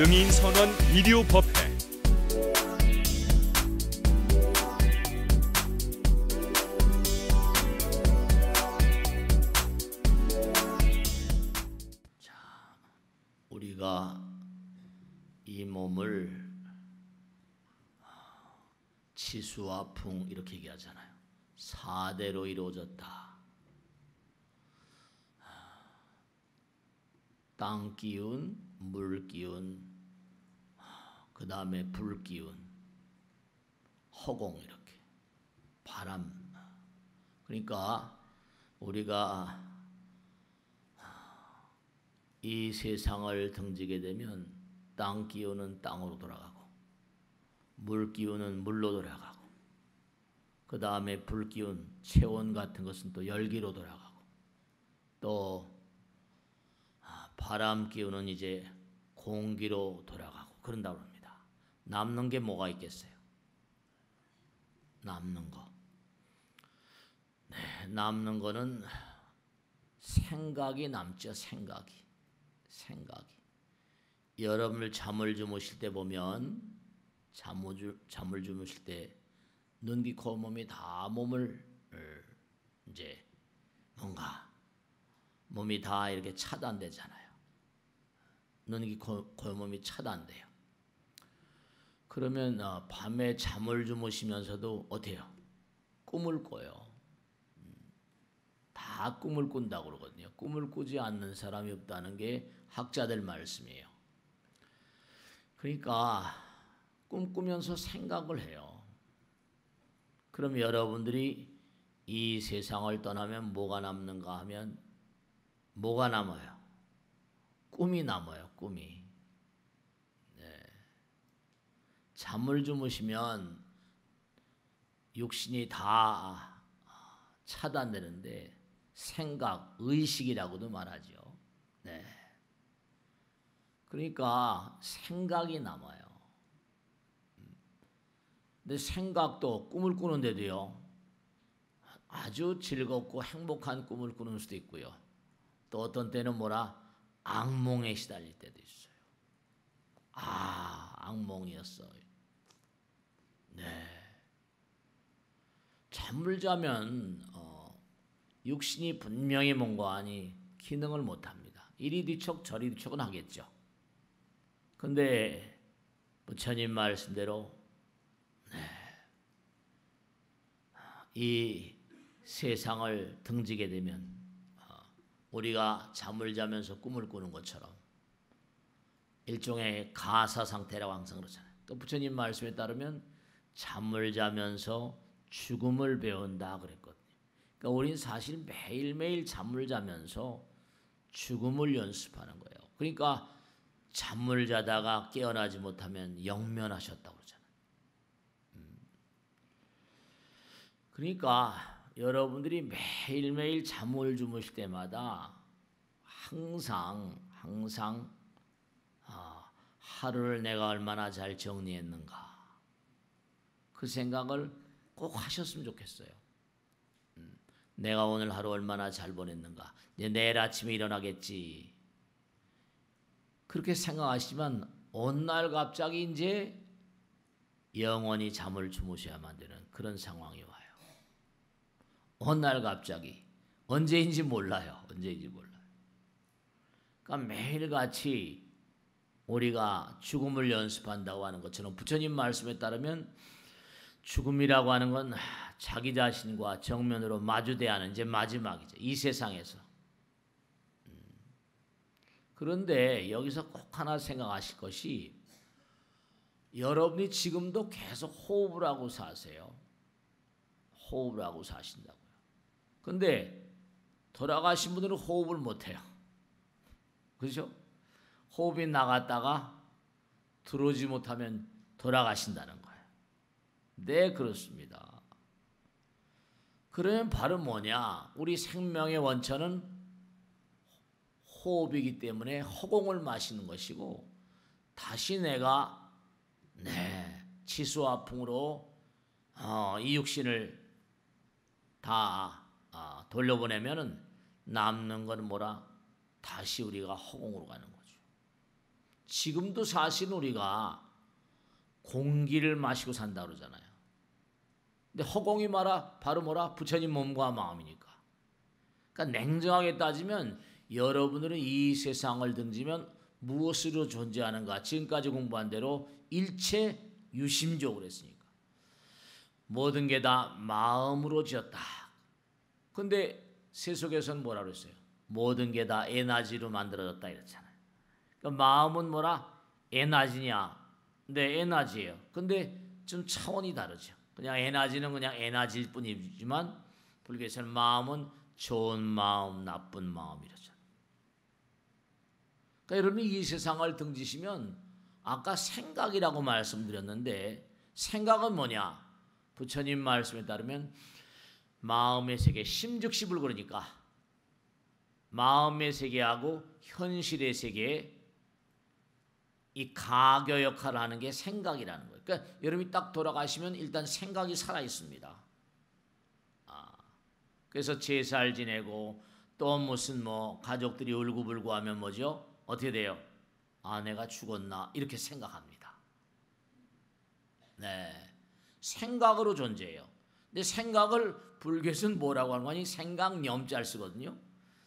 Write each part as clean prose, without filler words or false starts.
능인선원 비디오법회. 우리가 이 몸을 치수와 풍 이렇게 얘기하잖아요. 4대로 이루어졌다. 땅 기운, 물 기운, 그 다음에 불 기운, 허공 이렇게, 바람. 그러니까 우리가 이 세상을 등지게 되면 땅 기운은 땅으로 돌아가고, 물 기운은 물로 돌아가고, 그 다음에 불 기운, 체온 같은 것은 또 열기로 돌아가고, 또 바람 기운은 이제 공기로 돌아가고 그런다고 합니다. 남는 게 뭐가 있겠어요? 남는 거. 네, 남는 거는 생각이 남죠. 생각이. 여러분을 잠을 주무실 때 보면 잠을 주무실 때 눈, 귀, 코, 몸이 다 몸을 이제 뭔가 몸이 다 이렇게 차단되잖아요. 눈, 귀, 코, 몸이 차단돼요. 그러면 밤에 잠을 주무시면서도 어때요? 꿈을 꿔요. 다 꿈을 꾼다고 그러거든요. 꿈을 꾸지 않는 사람이 없다는 게 학자들 말씀이에요. 그러니까 꿈꾸면서 생각을 해요. 그럼 여러분들이 이 세상을 떠나면 뭐가 남는가 하면 뭐가 남아요? 꿈이 남아요. 꿈이. 네. 잠을 주무시면 육신이 다 차단되는데 생각, 의식이라고도 말하죠. 네. 그러니까 생각이 남아요. 근데 생각도 꿈을 꾸는데도요, 아주 즐겁고 행복한 꿈을 꾸는 수도 있고요. 또 어떤 때는 악몽에 시달릴 때도 있어요. 악몽이었어요. 네. 잠을 자면 육신이 분명히 뭔가 하니 기능을 못합니다. 이리 뒤척 저리 뒤척은 하겠죠. 근데 부처님 말씀대로 이 세상을 등지게 되면 우리가 잠을 자면서 꿈을 꾸는 것처럼 일종의 가사 상태라고 항상 그러잖아요. 또 부처님 말씀에 따르면 잠을 자면서 죽음을 배운다 그랬거든요. 그러니까 우리는 사실 매일매일 잠을 자면서 죽음을 연습하는 거예요. 그러니까 잠을 자다가 깨어나지 못하면 영면하셨다고 그러잖아요. 그러니까 여러분들이 매일매일 잠을 주무실 때마다 항상 하루를 내가 얼마나 잘 정리했는가 그 생각을 꼭 하셨으면 좋겠어요. 내가 오늘 하루 얼마나 잘 보냈는가. 이제 내일 아침에 일어나겠지. 그렇게 생각하시지만 어느 날 갑자기 이제 영원히 잠을 주무셔야만 되는 그런 상황이 와요. 어느 날 갑자기 언제인지 몰라요. 그러니까 매일같이 우리가 죽음을 연습한다고 하는 것처럼 부처님 말씀에 따르면 죽음이라고 하는 건 자기 자신과 정면으로 마주대야 하는 이제 마지막이죠. 이 세상에서. 그런데 여기서 꼭 하나 생각하실 것이 여러분이 지금도 계속 호흡을 하고 사세요. 호흡을 하고 사신다고요. 근데 돌아가신 분들은 호흡을 못해요. 그렇죠? 호흡이 나갔다가 들어오지 못하면 돌아가신다는 거예요. 네, 그렇습니다. 그러면 바로 뭐냐? 우리 생명의 원천은 호흡이기 때문에 허공을 마시는 것이고 다시 내가 치수와 풍으로 이 육신을 다 돌려보내면은 남는 건 다시 우리가 허공으로 가는 거죠. 지금도 사실 우리가 공기를 마시고 산다 그러잖아요. 근데 허공이 말아 바로 뭐라? 부처님 몸과 마음이니까. 그러니까 냉정하게 따지면 여러분들은 이 세상을 등지면 무엇으로 존재하는가? 지금까지 공부한 대로 일체 유심적으로 했으니까. 모든 게 다 마음으로 지었다. 근데 세속에서는 뭐라 그랬어요? 모든 게 다 에너지로 만들어졌다 이랬잖아요. 그러니까 마음은 뭐라? 에너지냐? 네, 에너지예요. 근데 좀 차원이 다르죠. 그냥 에너지는 그냥 에너지일 뿐이지만 불교에서는 마음은 좋은 마음, 나쁜 마음 이러잖아요. 그러니까 여러분이 이 세상을 등지시면 아까 생각이라고 말씀드렸는데 생각은 뭐냐? 부처님 말씀에 따르면 마음의 세계, 심즉시불 그러니까 마음의 세계하고 현실의 세계에 이 가교 역할을 하는 게 생각이라는 거예요. 그러니까 여러분이 딱 돌아가시면 일단 생각이 살아 있습니다. 그래서 제사를 지내고 또 무슨 뭐 가족들이 울고불고 하면 뭐죠? 어떻게 돼요? 아, 내가 죽었나? 이렇게 생각합니다. 네, 생각으로 존재해요. 근데 생각을 불교에서는 뭐라고 하는 거니? 생각 염자를 쓰거든요.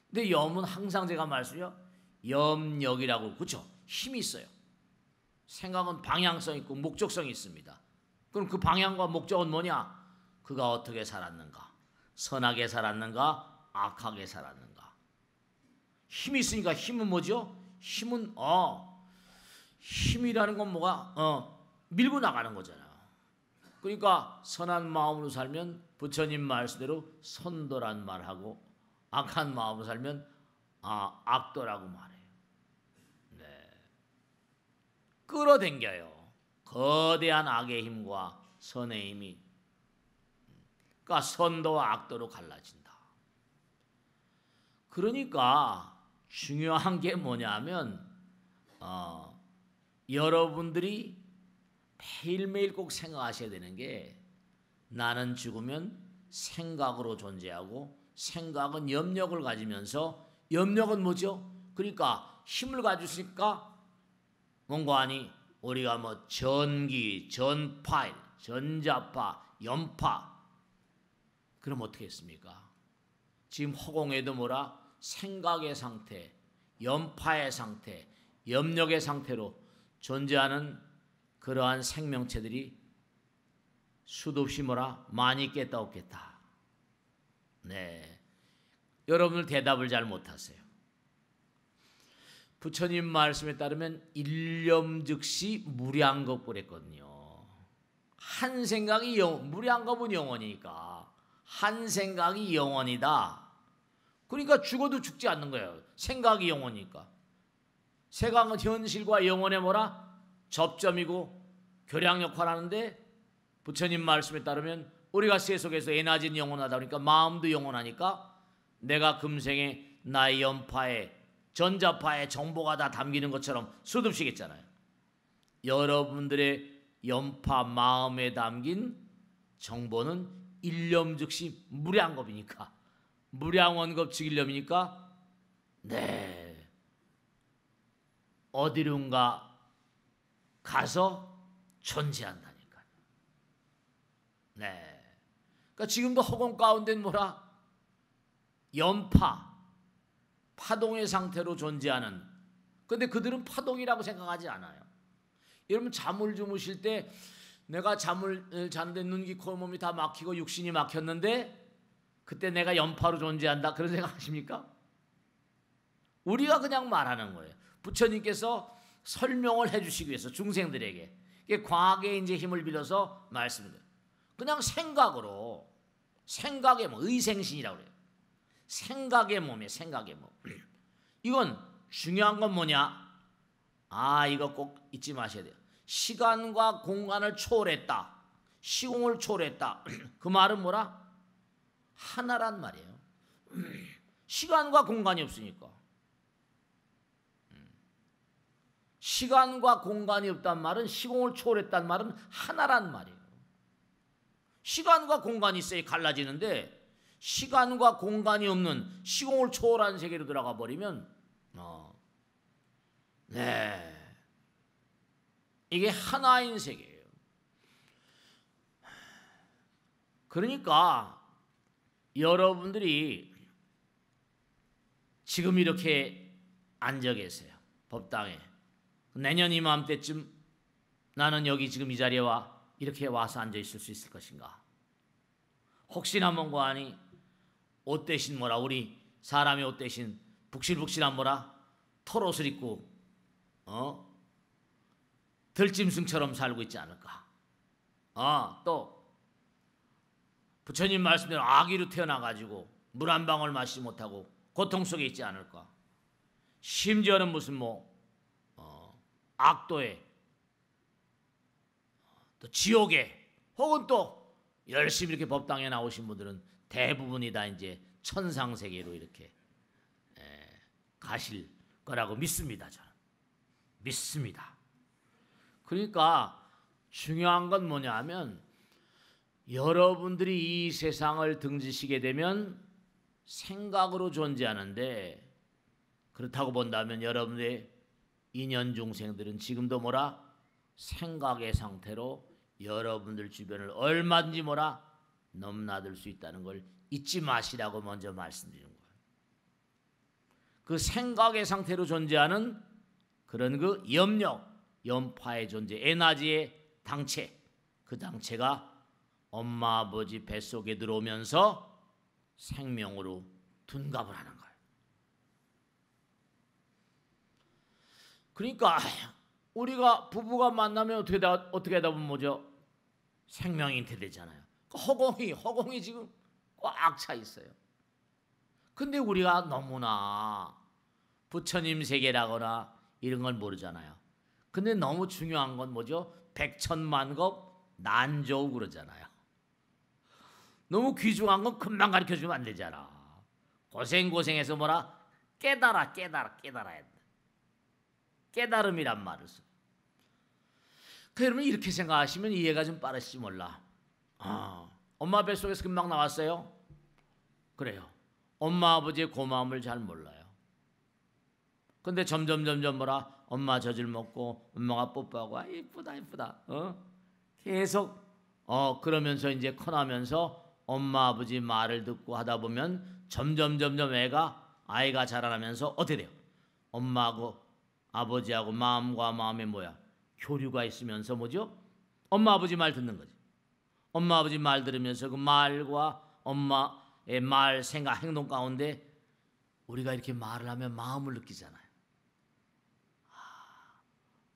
근데 염은 항상 제가 말씀드려요. 염력이라고, 그렇죠? 힘이 있어요. 생각은 방향성 있고 목적성이 있습니다. 그럼 그 방향과 목적은 뭐냐? 그가 어떻게 살았는가? 선하게 살았는가? 악하게 살았는가? 힘이 있으니까 힘은 뭐죠? 힘은 힘이라는 건 뭐가? 밀고 나가는 거잖아요. 그러니까 선한 마음으로 살면 부처님 말씀대로 선도란 말하고 악한 마음으로 살면 악도라고 말해요. 네. 끌어당겨요. 거대한 악의 힘과 선의 힘이. 그러니까 선도와 악도로 갈라진다. 그러니까 중요한 게 뭐냐면 여러분들이 매일매일 꼭 생각하셔야 되는 게 나는 죽으면 생각으로 존재하고 생각은 염력을 가지면서 염력은 뭐죠? 그러니까 힘을 가지고 있으니까 뭔가 아니 우리가 뭐 전기, 전파, 전자파, 염파 그럼 어떻게 했습니까? 지금 허공에도 뭐라? 생각의 상태, 염파의 상태, 염력의 상태로 존재하는 그러한 생명체들이 수도 없이 뭐라? 많이 있겠다 없겠다. 네, 여러분들 대답을 잘 못하세요. 부처님 말씀에 따르면 일념즉시 무량겁 그랬거든요. 한 생각이 무량겁은 영원이니까 한 생각이 영원이다. 그러니까 죽어도 죽지 않는 거예요. 생각이 영원이니까. 생각은 현실과 영원의 뭐라? 접점이고 교량 역할을 하는데 부처님 말씀에 따르면 우리가 세속에서 에너지는 영원하다 그러니까 마음도 영원하니까 내가 금생에 나의 연파에 전자파에 정보가 다 담기는 것처럼 수둡시겠잖아요. 여러분들의 연파 마음에 담긴 정보는 일념즉시 무량겁이니까 무량원겁 일념이니까 네 어디론가 가서 존재한다니까요. 네, 그러니까 지금도 허공 가운데는 뭐라? 연파 파동의 상태로 존재하는. 근데 그들은 파동이라고 생각하지 않아요. 여러분 잠을 주무실 때 내가 잠을 자는데 눈, 귀, 코, 몸이 다 막히고 육신이 막혔는데 그때 내가 연파로 존재한다 그런 생각하십니까? 우리가 그냥 말하는 거예요. 부처님께서 설명을 해주시기 위해서 중생들에게 과학의 이제 힘을 빌려서 말씀을 그냥 생각으로 생각의 몸 의생신이라고 그래요. 생각의 몸이에요. 생각의 몸. 이건 중요한 건 뭐냐? 이거 꼭 잊지 마셔야 돼요. 시간과 공간을 초월했다. 시공을 초월했다. 그 말은 뭐라? 하나란 말이에요. 시간과 공간이 없으니까. 시간과 공간이 없단 말은 시공을 초월했단 말은 하나란 말이에요. 시간과 공간이 있어야 갈라지는데 시간과 공간이 없는 시공을 초월한 세계로 들어가 버리면 네 이게 하나인 세계예요. 그러니까 여러분들이 지금 이렇게 앉아 계세요. 법당에. 내년 이맘때쯤 나는 여기 지금 이 자리에 이렇게 와서 앉아 있을 수 있을 것인가? 혹시나 뭔가 하니 옷 대신 뭐라, 우리 사람의 옷 대신 북실북실한 뭐라 털옷을 입고 들짐승처럼 살고 있지 않을까? 또 부처님 말씀대로 아기로 태어나가지고 물 한 방울 마시지 못하고 고통 속에 있지 않을까? 심지어는 무슨 악도에 또 지옥에 혹은 또 열심히 이렇게 법당에 나오신 분들은 대부분이 다 이제 천상세계로 이렇게 가실 거라고 믿습니다. 저는 믿습니다. 그러니까 중요한 건 뭐냐 하면 여러분들이 이 세상을 등지시게 되면 생각으로 존재하는데, 그렇다고 본다면 여러분의 인연 중생들은 지금도 뭐라 생각의 상태로 여러분들 주변을 얼마든지 뭐라 넘나들 수 있다는 걸 잊지 마시라고 먼저 말씀드리는 거예요. 그 생각의 상태로 존재하는 그런 그 염력, 염파의 존재, 에너지의 당체, 그 당체가 엄마 아버지 뱃속에 들어오면서 생명으로 둔갑을 하는 거예요. 그러니까 우리가 부부가 만나면 어떻게 하다 보면 뭐죠? 생명이 잉태되잖아요. 허공이 지금 꽉 차 있어요. 근데 우리가 너무나 부처님 세계라거나 이런 걸 모르잖아요. 근데 너무 중요한 건 뭐죠? 백천만급 난조우 그러잖아요. 너무 귀중한 건 금방 가르쳐주면 안 되잖아. 고생해서 뭐라 깨달아야 돼. 깨달음이란 말을 써. 여러분 이렇게 생각하시면 이해가 좀 빠르실지 몰라. 엄마 뱃속에서 금방 나왔어요? 그래요. 엄마 아버지의 고마움을 잘 몰라요. 근데 점점 뭐라 엄마 젖을 먹고 엄마가 뽀뽀하고 이쁘다 계속 그러면서 이제 커나면서 엄마 아버지 말을 듣고 하다 보면 점점 아이가 자라나면서 어떻게 돼요? 엄마하고 아버지하고 마음과 마음의 교류가 있으면서 뭐죠? 엄마 아버지 말 듣는 거지. 엄마 아버지 말 들으면서 그 말과 엄마의 말, 생각, 행동 가운데 우리가 이렇게 말을 하면 마음을 느끼잖아요.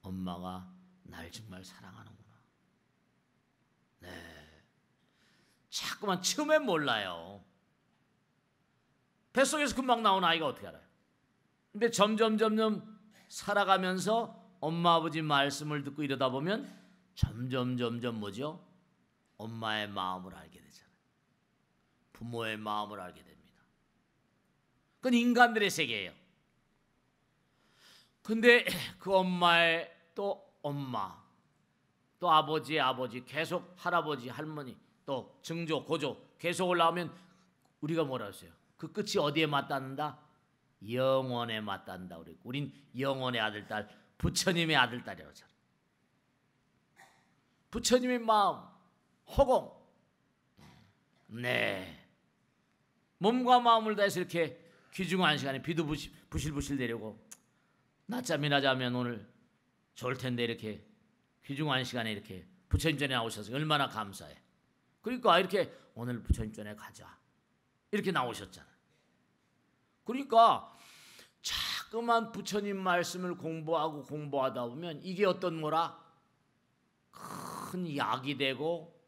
엄마가 날 정말 사랑하는구나. 네. 자꾸만 처음엔 몰라요. 뱃속에서 금방 나온 아이가 어떻게 알아요? 근데 점점 살아가면서 엄마 아버지 말씀을 듣고 이러다 보면 점점 뭐죠? 엄마의 마음을 알게 되잖아요. 부모의 마음을 알게 됩니다. 그건 인간들의 세계예요. 근데 그 엄마의 또 엄마, 또 아버지의 아버지, 계속 할아버지, 할머니, 또 증조, 고조 계속 올라오면 우리가 뭐라 했어요? 그 끝이 어디에 맞닿는다? 영원에 맞닿는다. 우린 영원의 아들, 딸, 부처님의 아들, 딸이라고 하잖아요. 부처님의 마음, 허공. 네. 몸과 마음을 다해서 이렇게 귀중한 시간에 비도 부실부실 내려고 낮잠이나 자면 오늘 좋을 텐데 이렇게 귀중한 시간에 이렇게 부처님 전에 나오셔서 얼마나 감사해. 그러니까 이렇게 오늘 부처님 전에 가자 이렇게 나오셨잖아요. 그러니까 자꾸만 부처님 말씀을 공부하다 보면 이게 어떤 큰 약이 되고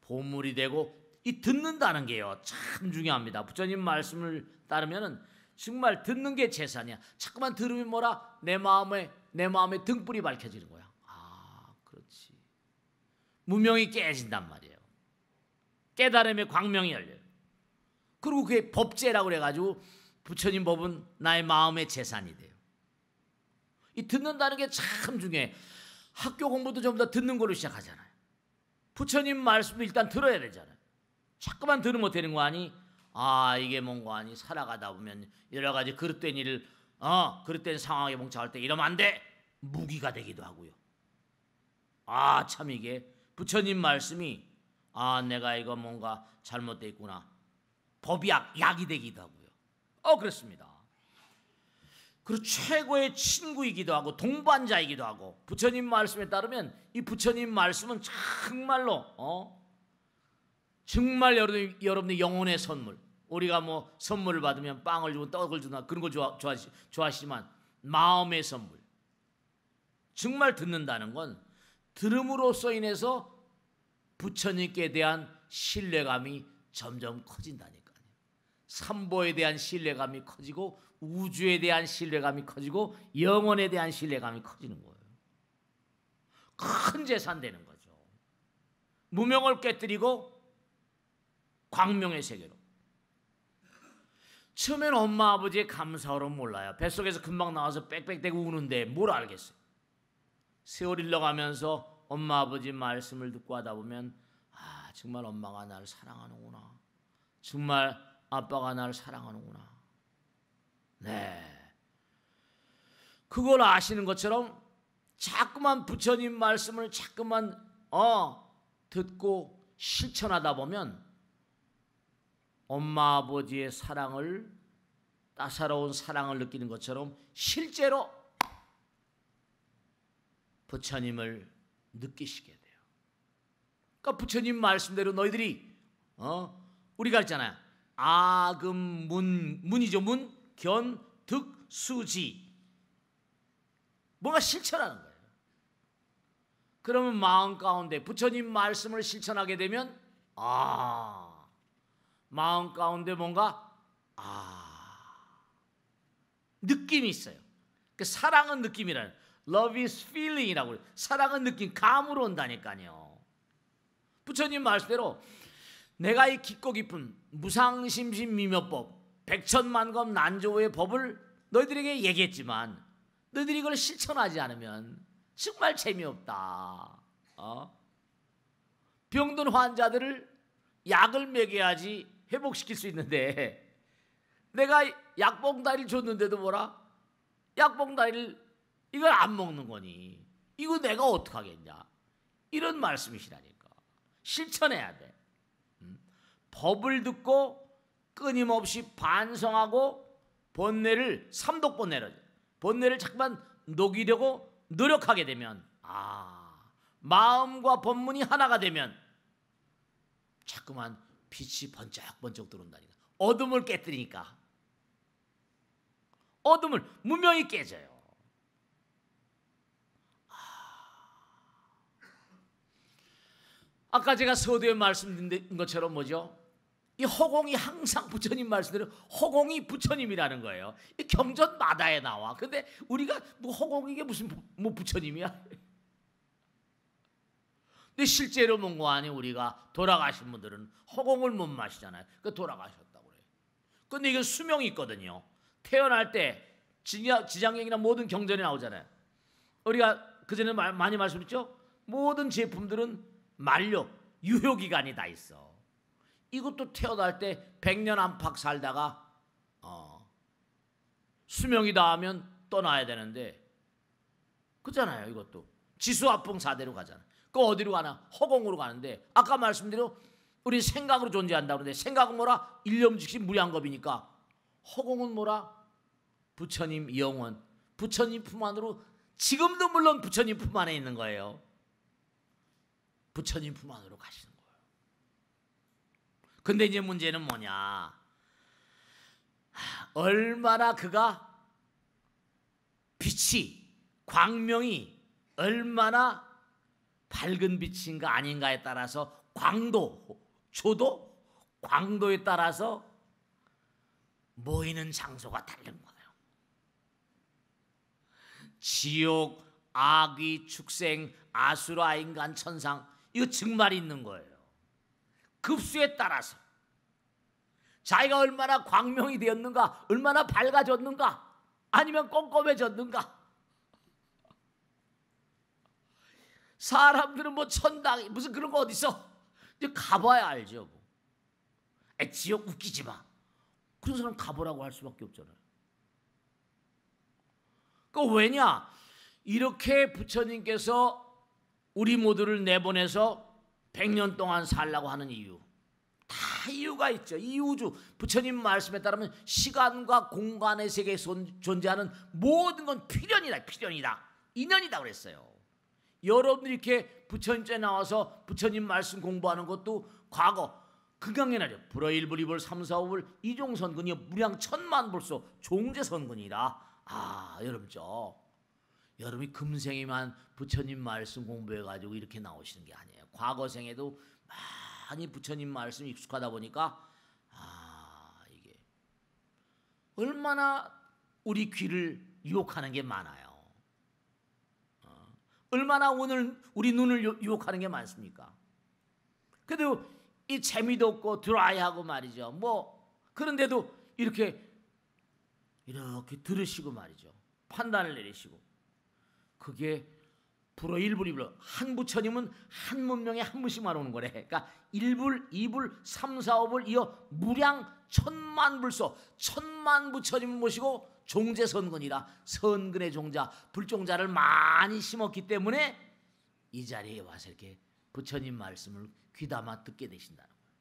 보물이 되고 이 듣는다는 게요 참 중요합니다. 부처님 말씀을 따르면은 정말 듣는 게 재산이야. 자꾸만 들으면 내 마음에 등불이 밝혀지는 거야. 그렇지. 무명이 깨진단 말이에요. 깨달음의 광명이 열려요. 그리고 그게 법제라고 그래가지고 부처님 법은 나의 마음의 재산이 돼요. 이 듣는다는 게 참 중요해. 학교 공부도 전부 다 듣는 걸로 시작하잖아요. 부처님 말씀도 일단 들어야 되잖아요. 자꾸만 들으면 되는 거 아니? 이게 뭔가 아니? 살아가다 보면 여러 가지 그릇된 일을 그릇된 상황에 봉착할 때 이러면 안 돼. 무기가 되기도 하고요. 아, 참 이게 부처님 말씀이 내가 이거 뭔가 잘못돼 있구나. 법이 약이 되기도 하고요. 그렇습니다. 그리고 최고의 친구이기도 하고 동반자이기도 하고 부처님 말씀에 따르면 이 부처님 말씀은 정말로 정말 여러분의 영혼의 선물. 우리가 뭐 선물을 받으면 빵을 주고 떡을 주나 그런 걸 좋아하시지만 마음의 선물. 정말 듣는다는 건 들음으로써 인해서 부처님께 대한 신뢰감이 점점 커진다니까요. 삼보에 대한 신뢰감이 커지고 우주에 대한 신뢰감이 커지고 영혼에 대한 신뢰감이 커지는 거예요. 큰 재산 되는 거죠. 무명을 깨뜨리고 광명의 세계로. 처음엔 엄마 아버지의 감사로는 몰라요. 뱃속에서 금방 나와서 빽빽대고 우는데 뭘 알겠어요. 세월이 흘러가면서 엄마 아버지 말씀을 듣고 하다 보면 정말 엄마가 나를 사랑하는구나. 정말 아빠가 나를 사랑하는구나. 네. 그걸 아시는 것처럼 자꾸만 부처님 말씀을 자꾸만 듣고 실천하다 보면 엄마 아버지의 사랑을 따사로운 사랑을 느끼는 것처럼 실제로 부처님을 느끼시게 돼요. 그러니까 부처님 말씀대로 너희들이 우리가 했잖아요. 아금 문이죠. 문, 견, 득, 수지. 뭔가 실천하는 거예요. 그러면 마음 가운데 부처님 말씀을 실천하게 되면 마음 가운데 뭔가 느낌이 있어요. 그 사랑은 느낌이라는 Love is feeling이라고 해요. 사랑은 느낌, 감으로 온다니까요. 부처님 말씀대로 내가 이 깊고 깊은 무상심신미묘법 백천만검 난조의 법을 너희들에게 얘기했지만 너희들이 이걸 실천하지 않으면 정말 재미없다. 병든 환자들을 약을 먹여야지 회복시킬 수 있는데 내가 약봉다리를 줬는데도 뭐라? 약봉다리를 이걸 안 먹는 거니 이거 내가 어떡하겠냐. 이런 말씀이시라니까. 실천해야 돼. 법을 듣고 끊임없이 반성하고 번뇌를 삼독번뇌를 번뇌를 자꾸만 녹이려고 노력하게 되면 마음과 법문이 하나가 되면 자꾸만 빛이 번쩍번쩍 들어온다니까. 어둠을 깨뜨리니까. 어둠을 무명이 깨져요. 아까 제가 서두에 말씀드린 것처럼 뭐죠? 이 허공이 항상 부처님 말씀대로 허공이 부처님이라는 거예요. 이 경전마다에 나와. 근데 우리가 뭐 허공이 이게 무슨 뭐 부처님이야? 근데 실제로 뭔가 아니 우리가 돌아가신 분들은 허공을 못 마시잖아요. 그 돌아가셨다고 그래요. 근데 이건 수명이 있거든요. 태어날 때 지장경이나 모든 경전에 나오잖아요. 우리가 그전에 많이 말씀드렸죠? 모든 제품들은 만료, 유효기간이 다 있어. 이것도 태어날 때 100년 안팎 살다가 수명이 닿으면 떠나야 되는데 그잖아요. 이것도 지수화풍사대로 가잖아요. 그 어디로 가나? 허공으로 가는데 아까 말씀드린 우리 생각으로 존재한다고 그러는데 생각은 뭐라? 일념즉시 무량겁이니까 허공은 뭐라? 부처님 영원, 부처님 품 안으로 지금도 물론 부처님 품 안에 있는 거예요. 부처님 품 안으로 가시는 거예요. 근데 이제 문제는 뭐냐? 얼마나 그가 빛이 광명이 얼마나 밝은 빛인가 아닌가에 따라서 광도, 조도, 광도에 따라서 모이는 장소가 다른 거예요. 지옥, 악귀, 축생, 아수라, 인간, 천상 이거 정말 있는 거예요. 급수에 따라서 자기가 얼마나 광명이 되었는가, 얼마나 밝아졌는가, 아니면 꼼꼼해졌는가. 사람들은 뭐 천당 무슨 그런 거 어디 있어? 이제 가봐야 알죠. 뭐. 지옥 웃기지 마. 그런 사람 가보라고 할 수밖에 없잖아요. 그 왜냐? 이렇게 부처님께서 우리 모두를 내보내서 100년 동안 살라고 하는 이유, 다 이유가 있죠. 이 우주, 부처님 말씀에 따르면 시간과 공간의 세계에 존재하는 모든 건 필연이다. 필연이다. 인연이다 그랬어요. 여러분들이 이렇게 부처님께 나와서 부처님 말씀 공부하는 것도 과거 극강연하죠. 불어일불이불 삼사오불 이종선근이여 무량 천만불소 종제선근이라. 여러분죠. 여러분이 금생에만 부처님 말씀 공부해가지고 이렇게 나오시는 게 아니에요. 과거 생에도 많이 부처님 말씀 익숙하다 보니까 이게 얼마나 우리 귀를 유혹하는 게 많아요. 얼마나 오늘 우리 눈을 유혹하는 게 많습니까? 그래도 이 재미도 없고 드라이하고 말이죠. 그런데도 이렇게 들으시고 말이죠. 판단을 내리시고. 그게 불어일불이불. 한 부처님은 한 문명에 한 분씩만 오는 거래. 그러니까 1불, 2불, 3, 4, 5불 이어 무량 천만불소 천만 부처님을 모시고 종제선근이라. 선근의 종자, 불종자를 많이 심었기 때문에 이 자리에 와서 이렇게 부처님 말씀을 귀담아 듣게 되신다는 거예요.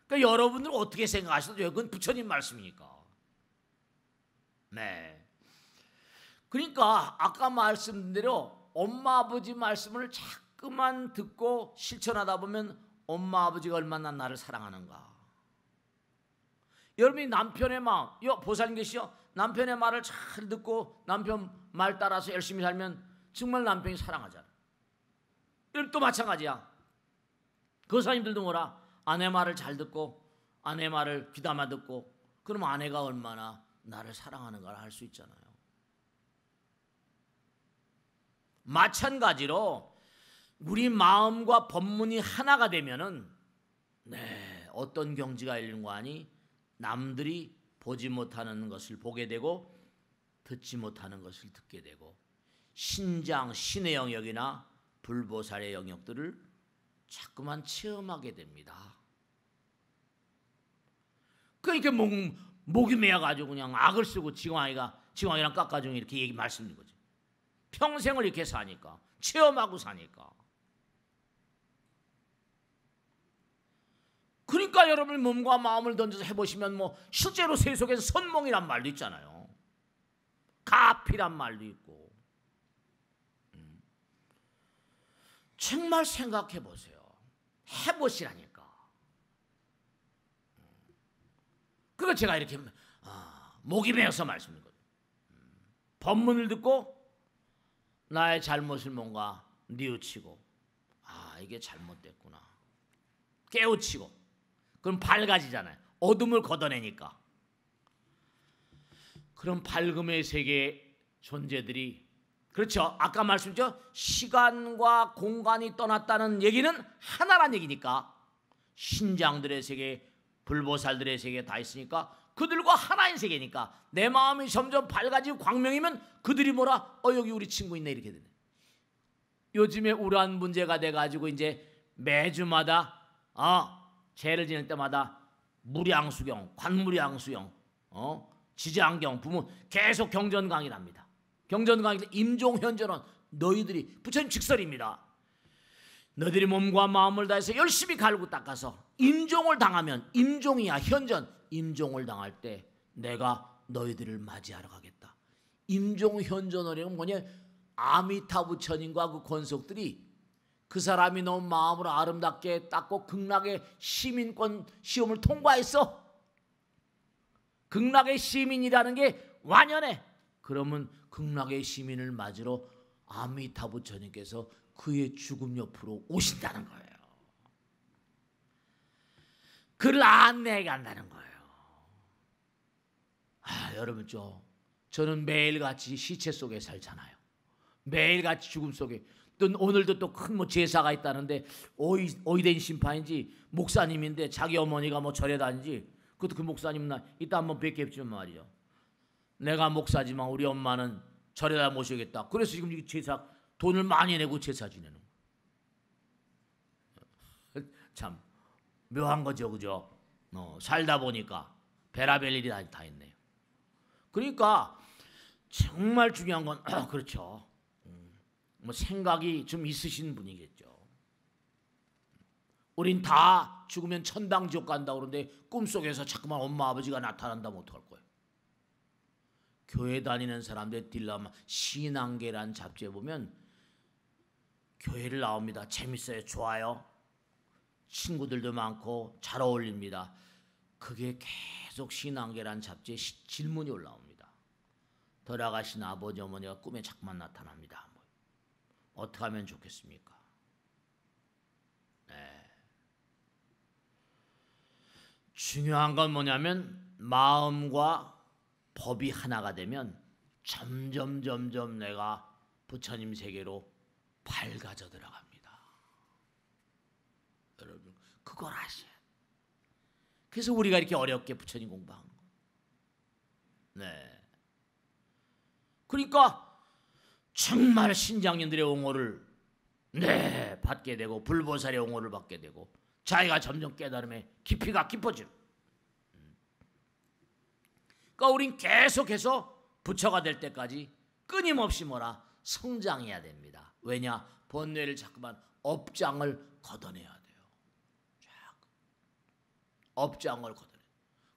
그러니까 여러분들 어떻게 생각하셔도 그건 부처님 말씀이니까. 네. 그러니까 아까 말씀드린 대로 엄마 아버지 말씀을 자꾸만 듣고 실천하다 보면 엄마 아버지가 얼마나 나를 사랑하는가. 여러분이 남편의 마음, 보살님 계시죠? 남편의 말을 잘 듣고 남편 말 따라서 열심히 살면 정말 남편이 사랑하잖아. 또 마찬가지야. 거사님들도 뭐라? 아내 말을 잘 듣고 아내 말을 귀담아 듣고 그럼 아내가 얼마나 나를 사랑하는가를 알 수 있잖아요. 마찬가지로 우리 마음과 법문이 하나가 되면은 어떤 경지가 이르는 거 아니? 남들이 보지 못하는 것을 보게 되고 듣지 못하는 것을 듣게 되고 신장, 신의 영역이나 불보살의 영역들을 자꾸만 체험하게 됩니다. 그러니까 목이 메어가지고 그냥 악을 쓰고 지광이랑 깎아주고 이렇게 얘기 말씀드린 거지. 평생을 이렇게 사니까 체험하고 사니까. 그러니까 여러분 몸과 마음을 던져서 해보시면 실제로 세속에서 선몽이란 말도 있잖아요. 가피란 말도 있고. 정말 생각해 보세요. 해보시라니까. 그거 제가 이렇게 목이 메어서 말씀드린 거예요. 법문을 듣고 나의 잘못을 뭔가 뉘우치고 이게 잘못됐구나 깨우치고 그럼 밝아지잖아요. 어둠을 걷어내니까. 그럼 밝음의 세계 존재들이 그렇죠. 아까 말씀드렸죠. 시간과 공간이 떠났다는 얘기는 하나란 얘기니까 신장들의 세계, 불보살들의 세계 다 있으니까 그들과 하나인 세계니까 내 마음이 점점 밝아지고 광명이면 그들이 뭐라? 여기 우리 친구 있네 이렇게 되네. 요즘에 우울한 문제가 돼가지고 이제 매주마다 제를 지낼 때마다 무량수경, 관무량수경, 지장경, 부모 계속 경전 강의를 합니다. 경전 강의 때 임종현전원 너희들이 부처님 직설입니다. 너희들이 몸과 마음을 다해서 열심히 갈고 닦아서 임종을 당하면 임종이야 현전. 임종을 당할 때 내가 너희들을 맞이하러 가겠다. 임종현전원이란 뭐냐? 아미타 부처님과 그 권속들이 그 사람이 너무 마음을 아름답게 닦고 극락의 시민권 시험을 통과했어. 극락의 시민이라는 게 완연해. 그러면 극락의 시민을 맞으러 아미타 부처님께서 그의 죽음 옆으로 오신다는 거예요. 그를 안내해 간다는 거예요. 여러분 저는 매일같이 시체 속에 살잖아요. 매일같이 죽음 속에. 또 오늘도 또 큰 제사가 있다는데 오이된 심판인지 목사님인데 자기 어머니가 절에 다니지. 그것도 그 목사님 나 이따 한번 뵙겠지만 말이죠. 내가 목사지만 우리 엄마는 절에다 모시겠다. 그래서 지금 이 제사 돈을 많이 내고 제사 지내는 거예요. 참 묘한 거죠, 그죠? 살다 보니까 별의별 일이 다 있네요. 그러니까 정말 중요한 건 그렇죠. 뭐 생각이 좀 있으신 분이겠죠. 우린 다 죽으면 천당 지옥 간다 그러는데 꿈속에서 자꾸만 엄마 아버지가 나타난다면 어떡할 거예요? 교회 다니는 사람들 딜레마 신앙계란 잡지에 보면 교회를 나옵니다. 재밌어요. 좋아요. 친구들도 많고 잘 어울립니다. 그게 계속 신앙계란 잡지에 질문이 올라옵니다. 돌아가신 아버지 어머니가 꿈에 자꾸만 나타납니다. 어떻게 하면 좋겠습니까? 네. 중요한 건 뭐냐면 마음과 법이 하나가 되면 점점 내가 부처님 세계로 밝아져 들어갑니다. 여러분 그걸 아셔야 돼요. 그래서 우리가 이렇게 어렵게 부처님 공부한 거. 네. 그러니까 정말 신장님들의 옹호를 받게 되고 불보살의 옹호를 받게 되고 자기가 점점 깨달음의 깊이가 깊어지고. 그러니까 우린 계속해서 부처가 될 때까지 끊임없이 성장해야 됩니다. 왜냐? 번뇌를 자꾸만 업장을 걷어내야 돼요. 업장을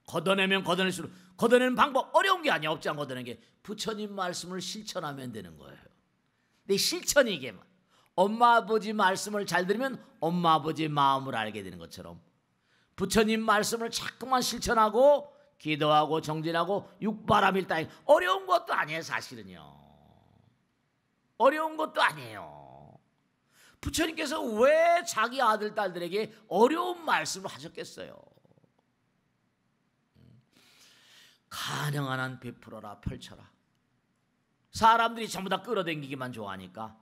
걷어내면 걷어낼수록 걷어내는 방법 어려운 게 아니야. 업장 걷어내는 게 부처님 말씀을 실천하면 되는 거예요. 근데 실천이 이게 엄마 아버지 말씀을 잘 들으면 엄마 아버지의 마음을 알게 되는 것처럼 부처님 말씀을 자꾸만 실천하고 기도하고 정진하고 육바람일다행 어려운 것도 아니에요. 사실은요. 어려운 것도 아니에요. 부처님께서 왜 자기 아들 딸들에게 어려운 말씀을 하셨겠어요? 가능한 한 베풀어라 펼쳐라. 사람들이 전부 다 끌어당기기만 좋아하니까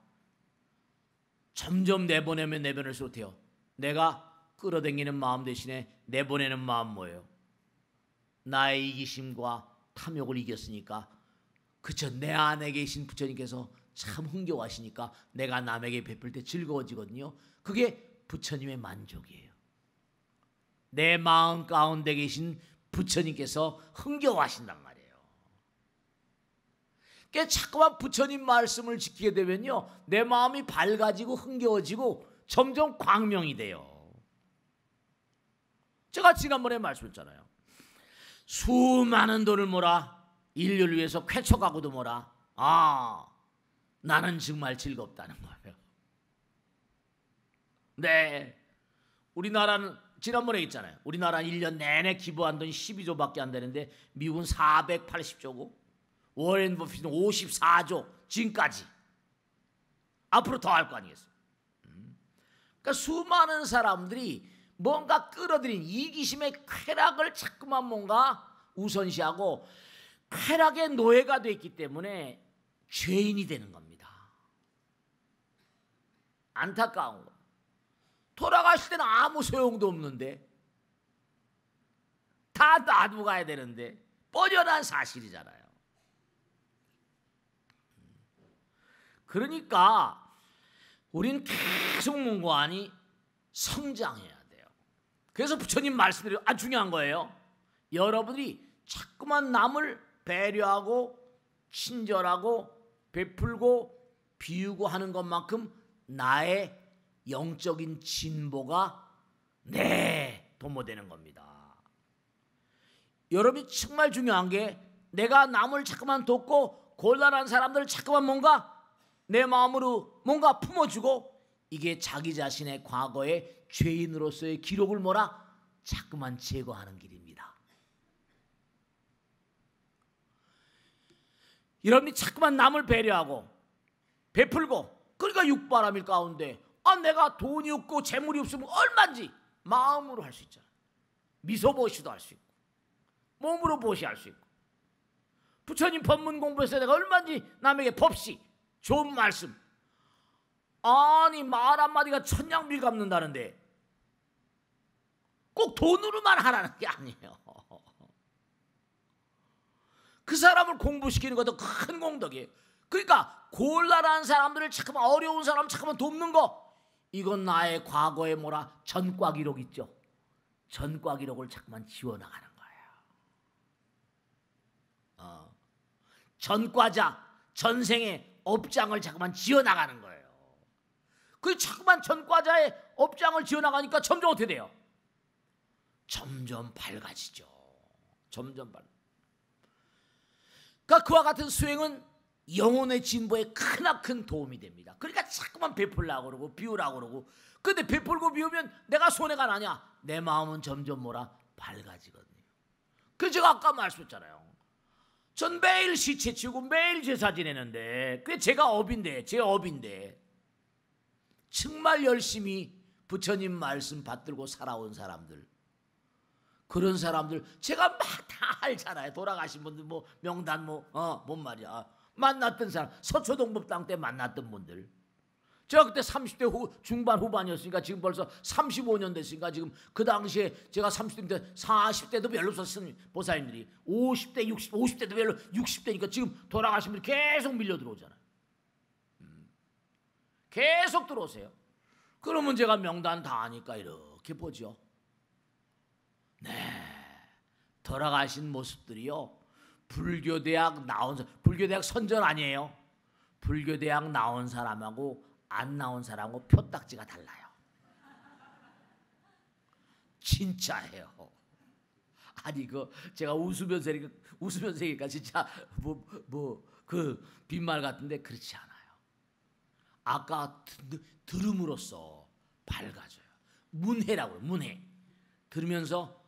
점점 내보낼수록 돼요. 내가 끌어당기는 마음 대신에 내보내는 마음 뭐예요? 나의 이기심과 탐욕을 이겼으니까 그쵸 내 안에 계신 부처님께서 참 흥겨워하시니까 내가 남에게 베풀 때 즐거워지거든요. 그게 부처님의 만족이에요. 내 마음 가운데 계신 부처님께서 흥겨워하신단 말이에요. 그러니까 자꾸만 부처님 말씀을 지키게 되면요 내 마음이 밝아지고 흥겨워지고 점점 광명이 돼요. 제가 지난번에 말씀했잖아요. 수많은 돈을 모아 인류를 위해서 쾌척하고도 모아 나는 정말 즐겁다는 거예요. 네, 우리나라는 지난번에 있잖아요. 우리나라는 1년 내내 기부한 돈이 12조밖에 안 되는데 미국은 480조고 워렌 버핏은 54조 지금까지 앞으로 더 할 거 아니겠어요. 그러니까 수많은 사람들이 뭔가 끌어들인 이기심의 쾌락을 자꾸만 뭔가 우선시하고 쾌락의 노예가 되어 있기 때문에 죄인이 되는 겁니다. 안타까운 거. 돌아가실 때는 아무 소용도 없는데 다 놔두고 가야 되는데 뻔연한 사실이잖아요. 그러니까 우린 계속 뭔가하니 성장해야 돼요. 그래서 부처님 말씀드린 아주 중요한 거예요. 여러분들이 자꾸만 남을 배려하고 친절하고 베풀고 비우고 하는 것만큼 나의 영적인 진보가 도모되는 겁니다. 여러분이 정말 중요한 게 내가 남을 자꾸만 돕고 곤란한 사람들을 자꾸만 뭔가 내 마음으로 뭔가 품어주고 이게 자기 자신의 과거의 죄인으로서의 기록을 자꾸만 제거하는 길입니다. 여러분이 자꾸만 남을 배려하고 베풀고 그러니까 육바람일 가운데 내가 돈이 없고 재물이 없으면 얼마인지 마음으로 할 수 있잖아. 미소 보시도 할 수 있고 몸으로 보시할 수 있고 부처님 법문 공부해서 내가 얼마인지 남에게 법시 좋은 말씀 말 한마디가 천냥bil 갚는다는데 꼭 돈으로만 하라는 게 아니에요. 그 사람을 공부시키는 것도 큰 공덕이에요. 그러니까 곤란한 사람들을 잠깐만 어려운 사람 잠깐만 돕는 거 이건 나의 과거의 전과 기록 있죠. 전과 기록을 잠깐만 지워나가는 거예요. 전과자 전생에 업장을 자꾸만 지어나가는 거예요. 그 자꾸만 전과자의 업장을 지어나가니까 점점 어떻게 돼요? 점점 밝아지죠. 점점 밝아. 그러니까 그와 같은 수행은 영혼의 진보에 크나큰 도움이 됩니다. 그러니까 자꾸만 베풀라고 그러고 비우라고 그러고, 근데 베풀고 비우면 내가 손해가 나냐? 내 마음은 점점 뭐라? 밝아지거든요. 그래서 제가 아까 말씀했잖아요. 전 매일 시체 치우고 매일 제사 지내는데 그게 제가 업인데, 제 업인데 정말 열심히 부처님 말씀 받들고 살아온 사람들, 그런 사람들 제가 막 다 알잖아요. 돌아가신 분들 뭐 명단 뭔 말이야, 만났던 사람, 서초동법당 때 만났던 분들, 제가 그때 30대 중반 후반이었으니까 지금 벌써 35년 됐으니까, 지금 그 당시에 제가 30대인데 40대도 별로 없었으니 보살님들이 50대 50대도 별로, 60대니까 지금 돌아가신 분이 계속 밀려 들어오잖아요. 계속 들어오세요. 그러면 제가 명단 다 아니까 이렇게 보죠. 네, 돌아가신 모습들이요, 불교대학 나온 사람, 불교대학 선전 아니에요. 불교대학 나온 사람하고 안 나온 사람하고 표딱지가 달라요. 진짜예요. 아니 그 제가 웃으면서 진짜 그 빈말 같은데 그렇지 않아요. 아까 들음으로써 밝아져요. 문해라고요. 문해. 들으면서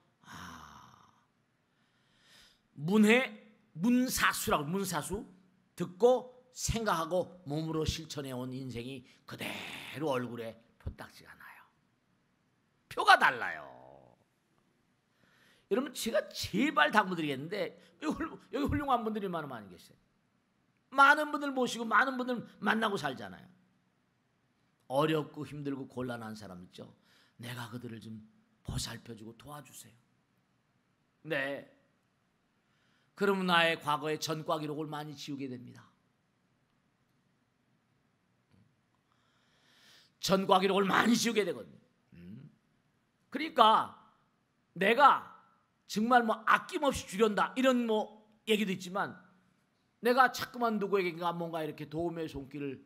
문사수라고, 문사수 듣고 생각하고 몸으로 실천해온 인생이 그대로 얼굴에 표딱지가 나요. 표가 달라요. 여러분, 제가 제발 당부드리겠는데, 여기 훌륭한 분들이 많이 계세요. 많은 분들 모시고 많은 분들 만나고 살잖아요. 어렵고 힘들고 곤란한 사람 있죠. 내가 그들을 좀 보살펴주고 도와주세요. 네. 그러면 나의 과거의 전과 기록을 많이 지우게 됩니다. 전과 기록을 많이 지우게 되거든요. 그러니까 내가 정말 뭐 아낌없이 주련다 이런 뭐 얘기도 있지만, 내가 자꾸만 누구에게가 뭔가 이렇게 도움의 손길을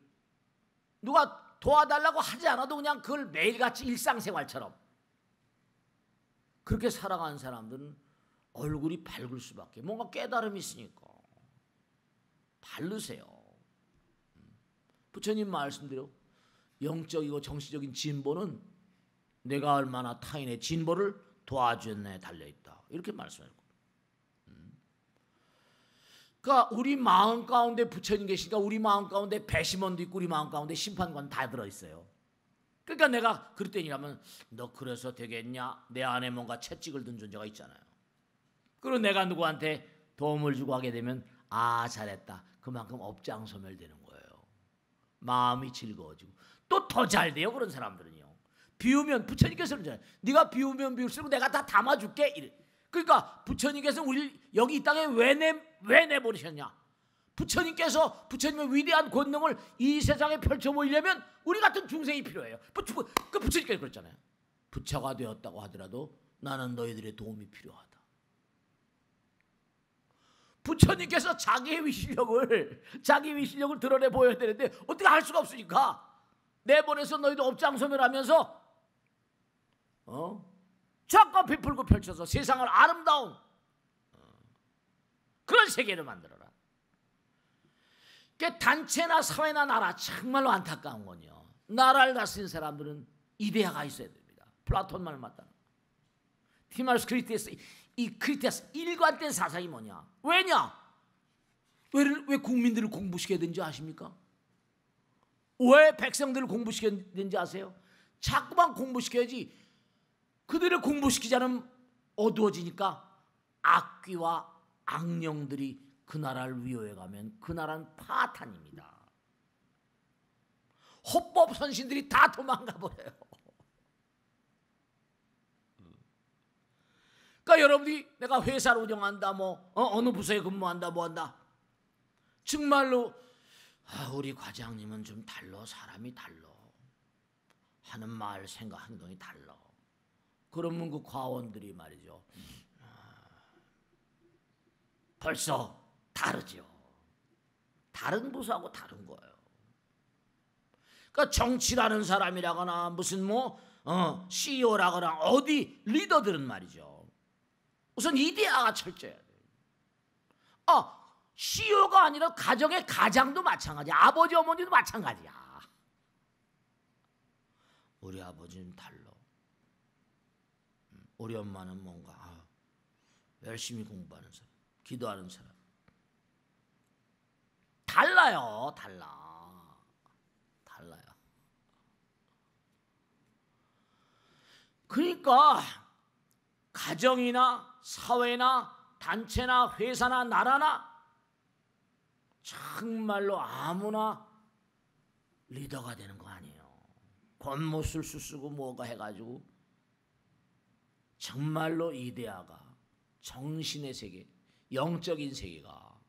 누가 도와달라고 하지 않아도 그냥 그걸 매일같이 일상생활처럼 그렇게 살아가는 사람들은 얼굴이 밝을 수밖에, 뭔가 깨달음이 있으니까 바르세요. 부처님 말씀대로 영적이고 정신적인 진보는 내가 얼마나 타인의 진보를 도와주었냐에 달려있다, 이렇게 말씀하셨고, 그러니까 우리 마음 가운데 부처님 계시니까 우리 마음 가운데 배심원도 있고 우리 마음 가운데 심판관 다 들어있어요. 그러니까 내가 그랬더니라면 너 그래서 되겠냐, 내 안에 뭔가 채찍을 든 존재가 있잖아요. 그리고 내가 누구한테 도움을 주고 하게 되면 잘했다, 그만큼 업장 소멸되는 거예요. 마음이 즐거워지고 또 더 잘 돼요. 그런 사람들은요, 비우면 부처님께서 그러잖아요. 네가 비우면 비울수록 내가 다 담아줄게, 이래. 그러니까 부처님께서 우리 여기 이 땅에 왜 내버리셨냐? 부처님의 위대한 권능을 이 세상에 펼쳐 보이려면 우리 같은 중생이 필요해요. 그 부처님께서 그랬잖아요. 부처가 되었다고 하더라도 나는 너희들의 도움이 필요하다. 부처님께서 자기의 위실력을 드러내 보여야 되는데 어떻게 할 수가 없으니까 내보내서 너희도 업장소멸하면서 잠깐 베풀고 펼쳐서 세상을 아름다운 그런 세계를 만들어라. 그러니까 단체나 사회나 나라, 정말로 안타까운 건요, 나라를 다스린 사람들은 이데아가 있어야 됩니다. 플라톤 말 맞다. 티마르스 크리티아스, 이 크리티아스 일관된 사상이 뭐냐? 왜냐? 왜 국민들을 공부시켜야 되는지 아십니까? 왜 백성들을 공부시켜야 되는지 아세요? 자꾸만 공부시켜야지. 그들을 공부시키지 않으면 어두워지니까 악귀와 악령들이 그 나라를 위협해 가면 그 나라는 파탄입니다. 헌법 선신들이 다 도망가 버려요. 그러니까 여러분이 내가 회사를 운영한다, 어느 부서에 근무한다, 뭐한다, 정말로 우리 과장님은 좀 달라, 사람이 달라, 하는 말, 생각, 행동이 달라. 그러면 그 과원들이 말이죠, 벌써 다르죠. 다른 부서하고 다른 거예요. 그러니까 정치라는 사람이라거나 무슨 CEO라거나 어디 리더들은 말이죠. 우선 이데아가 철저해야 돼요. CEO가 아니라 가정의 가장도 마찬가지야. 아버지 어머니도 마찬가지야. 우리 아버지는 달라. 우리 엄마는 뭔가 열심히 공부하는 사람, 기도하는 사람. 달라요. 달라요. 그러니까 가정이나 사회나 단체나 회사나 나라나 정말로 아무나 리더가 되는 거 아니에요. 겉모술수 쓰고 뭐가 해가지고 정말로 이데아가 정신의 세계, 영적인 세계가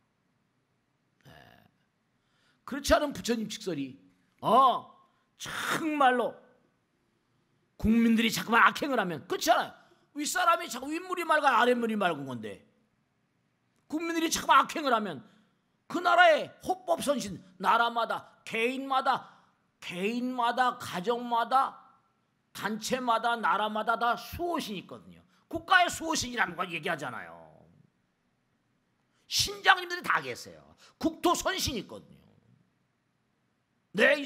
그렇지 않은 부처님 직설이 정말로 국민들이 자꾸만 악행을 하면 그렇잖아요. 윗사람이 자꾸 윗물이 맑아 아랫물이 맑은 건데 국민들이 자꾸만 악행을 하면 그 나라의 헌법선신 나라마다 개인마다 가정마다 단체마다 나라마다 다 수호신이 있거든요. 국가의 수호신이라는 걸 얘기하잖아요. 신장님들이 다 계세요. 국토선신이 있거든요. 네.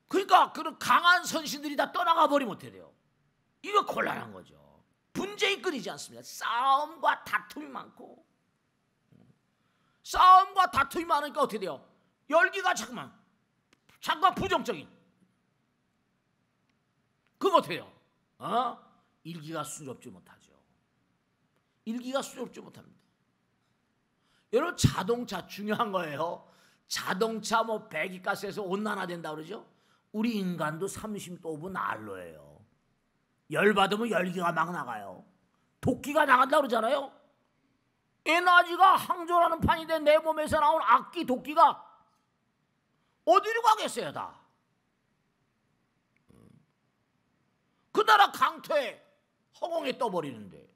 그러니까 그런 강한 선신들이 다 떠나가 버리면 어떻게 돼요? 이거 곤란한 거죠. 분쟁이 끊이지 않습니다. 싸움과 다툼이 많고 싸움과 다툼이 많으니까 어떻게 돼요? 열기가 잠깐 부정적인 그거 어떻게 해요? 일기가 수렵지 못하죠. 일기가 수렵지 못합니다. 여러분 자동차 중요한 거예요. 자동차 배기가스에서 온난화된다 그러죠? 우리 인간도 30도브 난로예요. 열 받으면 열기가 막 나가요. 도끼가 나간다 그러잖아요. 에너지가 항조라는 판이 된 내 몸에서 나온 악기 도끼가 어디로 가겠어요 다. 그 나라 강토에 허공에 떠버리는데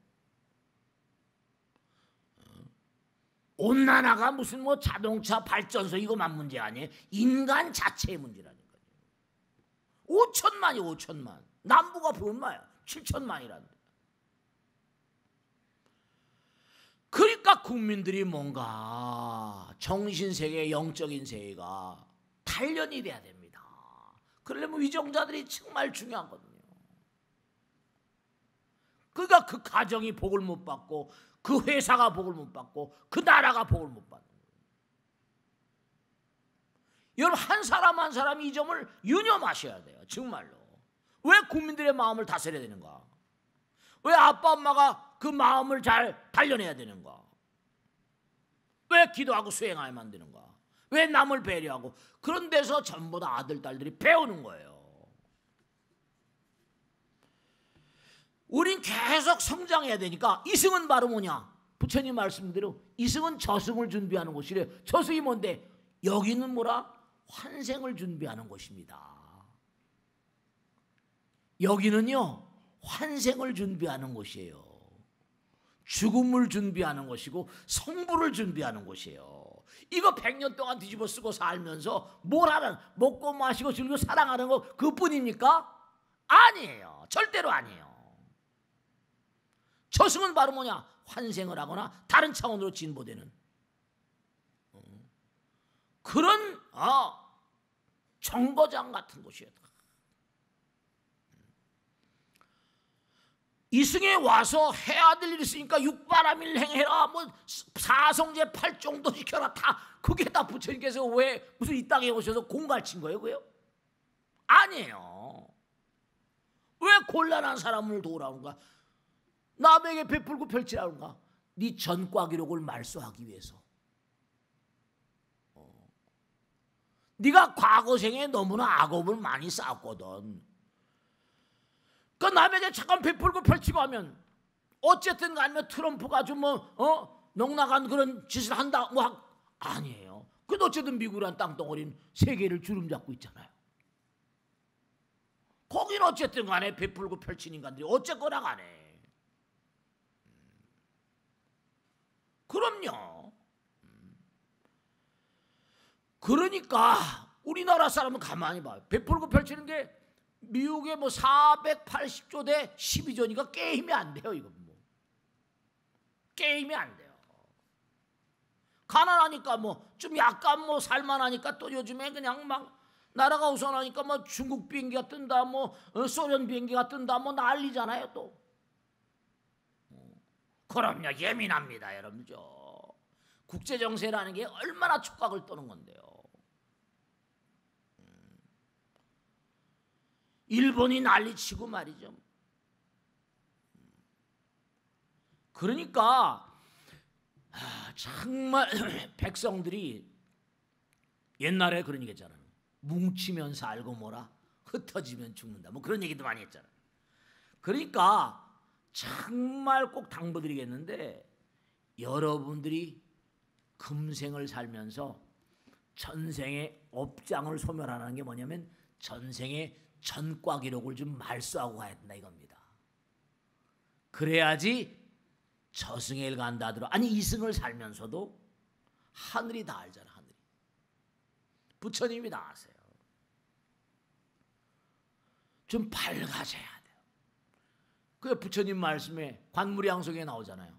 온난화가 무슨 자동차 발전소 이거만 문제 아니에요. 인간 자체의 문제라니까요. 5천만 남부가 얼마야? 7천만이란데. 그러니까 국민들이 뭔가 정신세계 영적인 세계가 단련이 돼야 됩니다. 그러려면 위정자들이 정말 중요하거든요. 그러니까 그 가정이 복을 못 받고 그 회사가 복을 못 받고 그 나라가 복을 못 받는 거예요. 여러분 한 사람 한 사람이 이 점을 유념하셔야 돼요. 정말로. 왜 국민들의 마음을 다스려야 되는가? 왜 아빠 엄마가 그 마음을 잘 단련해야 되는가? 왜 기도하고 수행해야만 되는가? 왜 남을 배려하고 그런 데서 전부 다 아들 딸들이 배우는 거예요. 우린 계속 성장해야 되니까 이승은 바로 뭐냐? 부처님 말씀대로 이승은 저승을 준비하는 곳이래요. 저승이 뭔데? 여기는 뭐라? 환생을 준비하는 곳입니다. 여기는요 환생을 준비하는 곳이에요. 죽음을 준비하는 곳이고 성부를 준비하는 곳이에요. 이거 100년 동안 뒤집어 쓰고 살면서 뭘 하는 먹고 마시고 즐기고 사랑하는 거 그뿐입니까? 아니에요. 절대로 아니에요. 저승은 바로 뭐냐? 환생을 하거나 다른 차원으로 진보되는 그런 정거장 같은 곳이에요. 이승에 와서 해야 될 일이 있으니까 육바람일 행해라 사성제 8종도 시켜라 다 그게 다 부처님께서 왜 무슨 이 땅에 오셔서 공갈친 거예요? 그요? 아니에요. 왜 곤란한 사람을 도우라는가? 남에게 베풀고 펼치라는가? 네 전과 기록을 말소하기 위해서. 네가 과거 생에 너무나 악업을 많이 쌓았거든. 그 남에게 잠깐 베풀고 펼치고 하면 어쨌든 간에 트럼프가 좀 넉나간 그런 짓을 한다 아니에요. 그래도 어쨌든 미국이란 땅덩어리는 세계를 주름잡고 있잖아요. 거긴 어쨌든 간에 베풀고 펼친 인간들이 어쨌거나 간에 그럼요. 그러니까 우리나라 사람은 가만히 봐요. 베풀고 펼치는 게 미국의 뭐 480조 대 12조니까 게임이 안 돼요. 이거 뭐 게임이 안 돼요. 가난하니까 뭐 좀 약간 뭐 살만하니까 또 요즘에 그냥 막 나라가 우선하니까 뭐 중국 비행기가 뜬다, 뭐 소련 비행기가 뜬다, 뭐 난리잖아요 또. 그럼요, 예민합니다, 여러분죠. 국제 정세라는 게 얼마나 촉각을 떠는 건데요. 일본이 난리치고 말이죠. 그러니까 정말 백성들이 옛날에 그런 얘기 했잖아요. 뭉치면 살고 뭐라 흩어지면 죽는다. 뭐 그런 얘기도 많이 했잖아요. 그러니까 정말 꼭 당부드리겠는데, 여러분들이 금생을 살면서 전생의 업장을 소멸하는 게 뭐냐면 전생의 전과 기록을 좀 말소하고 가야 된다 이겁니다. 그래야지 저승에 간다 하더라도, 아니 이승을 살면서도 하늘이 다 알잖아. 하늘이, 부처님이 다 아세요. 좀 밝아져야 돼요. 그 부처님 말씀에 관무량속에 나오잖아요.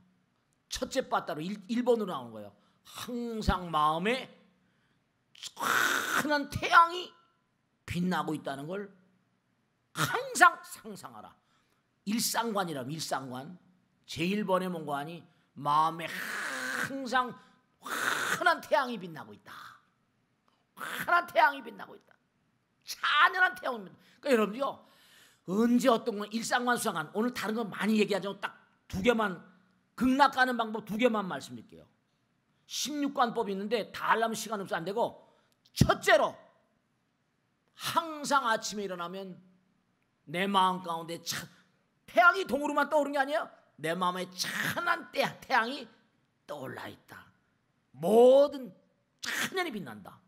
첫째 빠따로 1번으로 나오는 거예요. 항상 마음에 환한 태양이 빛나고 있다는 걸 항상 상상하라. 일상관이라면 일상관, 제1번의 문관이 마음에 항상 환한 태양이 빛나고 있다. 환한 태양이 빛나고 있다. 찬연한 태양입니다. 그러니까 여러분들요, 언제 어떤 건 일상관 수상관, 오늘 다른 건 많이 얘기하죠. 딱 두 개만, 극락가는 방법 두 개만 말씀드릴게요. 16관법이 있는데 다 하려면 시간 없어 안 되고, 첫째로 항상 아침에 일어나면 내 마음 가운데 태양이 동으로만 떠오르는 게 아니에요. 내 마음에 찬한 태양이 떠올라 있다. 모든 찬연히 빛난다.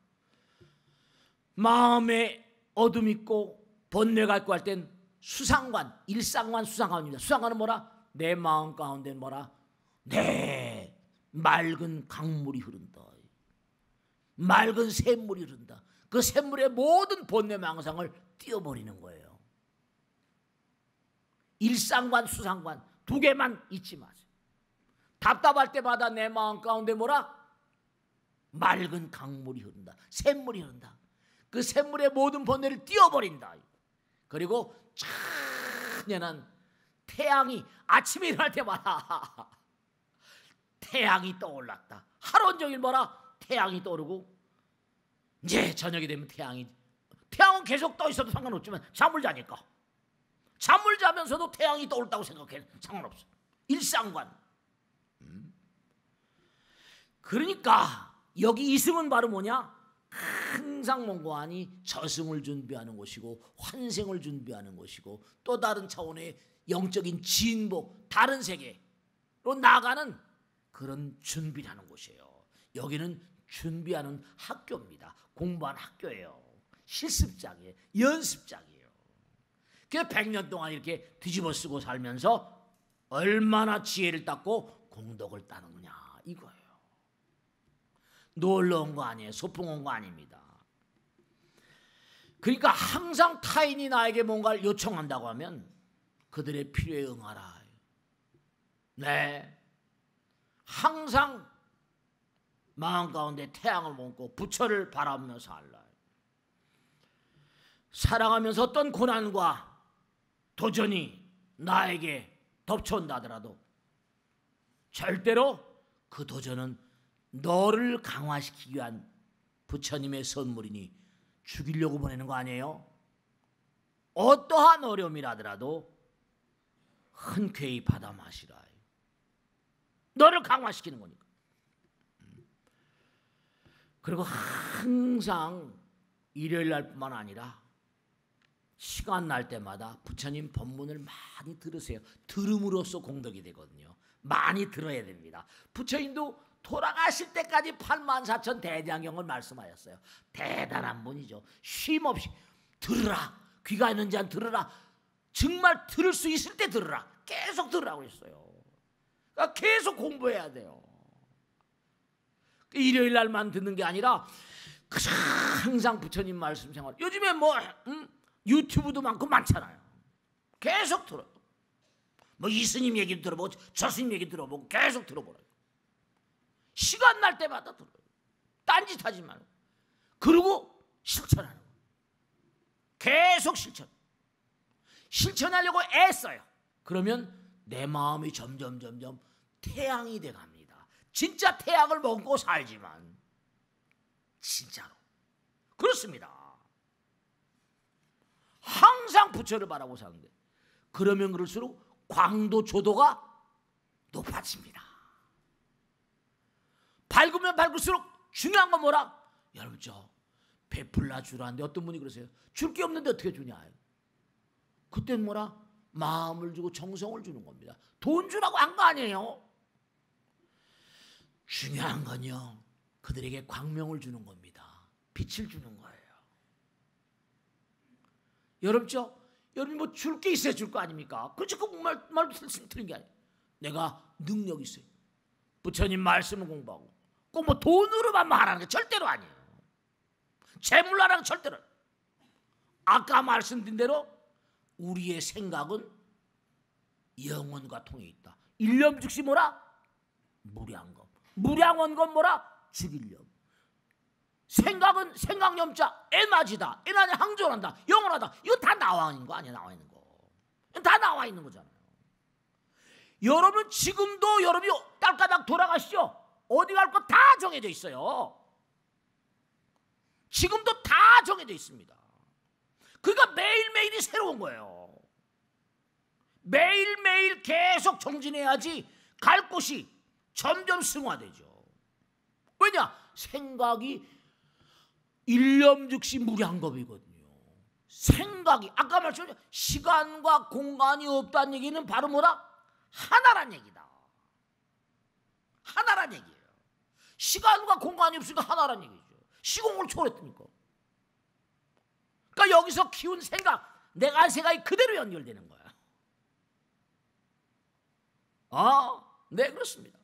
마음에 어둠 있고 번뇌가 있고 할 땐 수상관, 일상관, 수상관입니다. 수상관은 뭐라? 내 마음 가운데 뭐라? 내 맑은 강물이 흐른다. 맑은 샘물이 흐른다. 그 샘물의 모든 번뇌 망상을 띄워버리는 거예요. 일상관, 수상관 두 개만 잊지 마세요. 답답할 때마다 내 마음 가운데 뭐라? 맑은 강물이 흐른다. 샘물이 흐른다. 그 샘물의 모든 번뇌를 띄워버린다. 그리고 찬연한 태양이 아침에 일어날 때마다 태양이 떠올랐다. 하루 종일 뭐라? 태양이 떠오르고, 이제 저녁이 되면 태양은 계속 떠 있어도 상관없지만 잠을 자니까, 잠을 자면서도 태양이 떠올랐다고 생각해 상관없어. 일상관. 그러니까 여기 이승은 바로 뭐냐? 항상 몽고하니 저승을 준비하는 곳이고 환생을 준비하는 곳이고 또 다른 차원의 영적인 진보, 다른 세계로 나가는 그런 준비를 하는 곳이에요. 여기는 준비하는 학교입니다. 공부하는 학교예요. 실습장이에요. 연습장이에요. 그래서 100년 동안 이렇게 뒤집어 쓰고 살면서 얼마나 지혜를 닦고 공덕을 따는구냐 이거예요. 놀러 온 거 아니에요. 소풍 온 거 아닙니다. 그러니까 항상 타인이 나에게 뭔가를 요청한다고 하면 그들의 필요에 응하라. 네, 항상 마음 가운데 태양을 품고 부처를 바라보며 살라. 살아가면서 어떤 고난과 도전이 나에게 덮쳐온다 하더라도 절대로 그 도전은 너를 강화시키기 위한 부처님의 선물이니 죽이려고 보내는 거 아니에요? 어떠한 어려움이라 하더라도 흔쾌히 받아 마시라. 너를 강화시키는 거니까. 그리고 항상 일요일 날뿐만 아니라 시간 날 때마다 부처님 법문을 많이 들으세요. 들음으로써 공덕이 되거든요. 많이 들어야 됩니다. 부처님도 돌아가실 때까지 84,000 대장경을 말씀하셨어요. 대단한 분이죠. 쉼없이 들으라. 귀가 있는지 안 들으라. 정말 들을 수 있을 때 들으라. 계속 들으라고 했어요. 그러니까 계속 공부해야 돼요. 일요일 날만 듣는 게 아니라 항상 부처님 말씀 생활. 요즘에 뭐 유튜브도 많고 많잖아요. 계속 들어요. 뭐 이 스님 얘기도 들어보고 저 스님 얘기 들어보고 계속 들어보라고. 시간 날 때마다 들어요. 딴짓하지 말고. 그리고 실천하는 거예요. 계속 실천하려고 애써요. 그러면 내 마음이 점점 태양이 돼갑니다. 진짜 태양을 먹고 살지만 진짜로 그렇습니다. 항상 부처를 바라고 사는데 그러면 그럴수록 광도 조도가 높아집니다. 밝으면 밝을수록 중요한 건 뭐라? 여러분 저 베풀라 주라는데 어떤 분이 그러세요. 줄 게 없는데 어떻게 주냐. 그땐 뭐라? 마음을 주고 정성을 주는 겁니다. 돈 주라고 한 거 아니에요. 중요한 건요. 그들에게 광명을 주는 겁니다. 빛을 주는 거예요. 여러분 뭐 줄 게 있어야 줄 거 아닙니까? 그렇지 그 말도 틀린 게 아니에요. 내가 능력 있어요. 부처님 말씀을 공부하고 꼭 뭐 돈으로만 하라는 게 절대로 아니에요. 재물로 하라는 게 절대로 아니에요. 아까 말씀드린 대로 우리의 생각은 영원과 통해 있다. 일념 즉시 뭐라? 무량검. 무량원검 뭐라? 죽일념. 생각은 생각념자 에너지다. 에너지 항존한다. 영원하다. 이거 다 나와 있는 거 아니야? 나와 있는 거. 다 나와 있는 거잖아요. 여러분 지금도 여러분이 딸까닥 돌아가시죠? 어디 갈 거 다 정해져 있어요. 지금도 다 정해져 있습니다. 그러니까 매일매일이 새로운 거예요. 매일매일 계속 정진해야지 갈 곳이 점점 승화되죠. 왜냐? 생각이 일념 즉시 무량겁이거든요. 생각이 아까 말씀드린 시간과 공간이 없다는 얘기는 바로 뭐라? 하나란 얘기다. 하나란 얘기예요. 시간과 공간이 없으니까 하나란 얘기죠. 시공을 초월했으니까. 그러니까 여기서 키운 생각, 내가 한 생각이 그대로 연결되는 거야. 네 그렇습니다.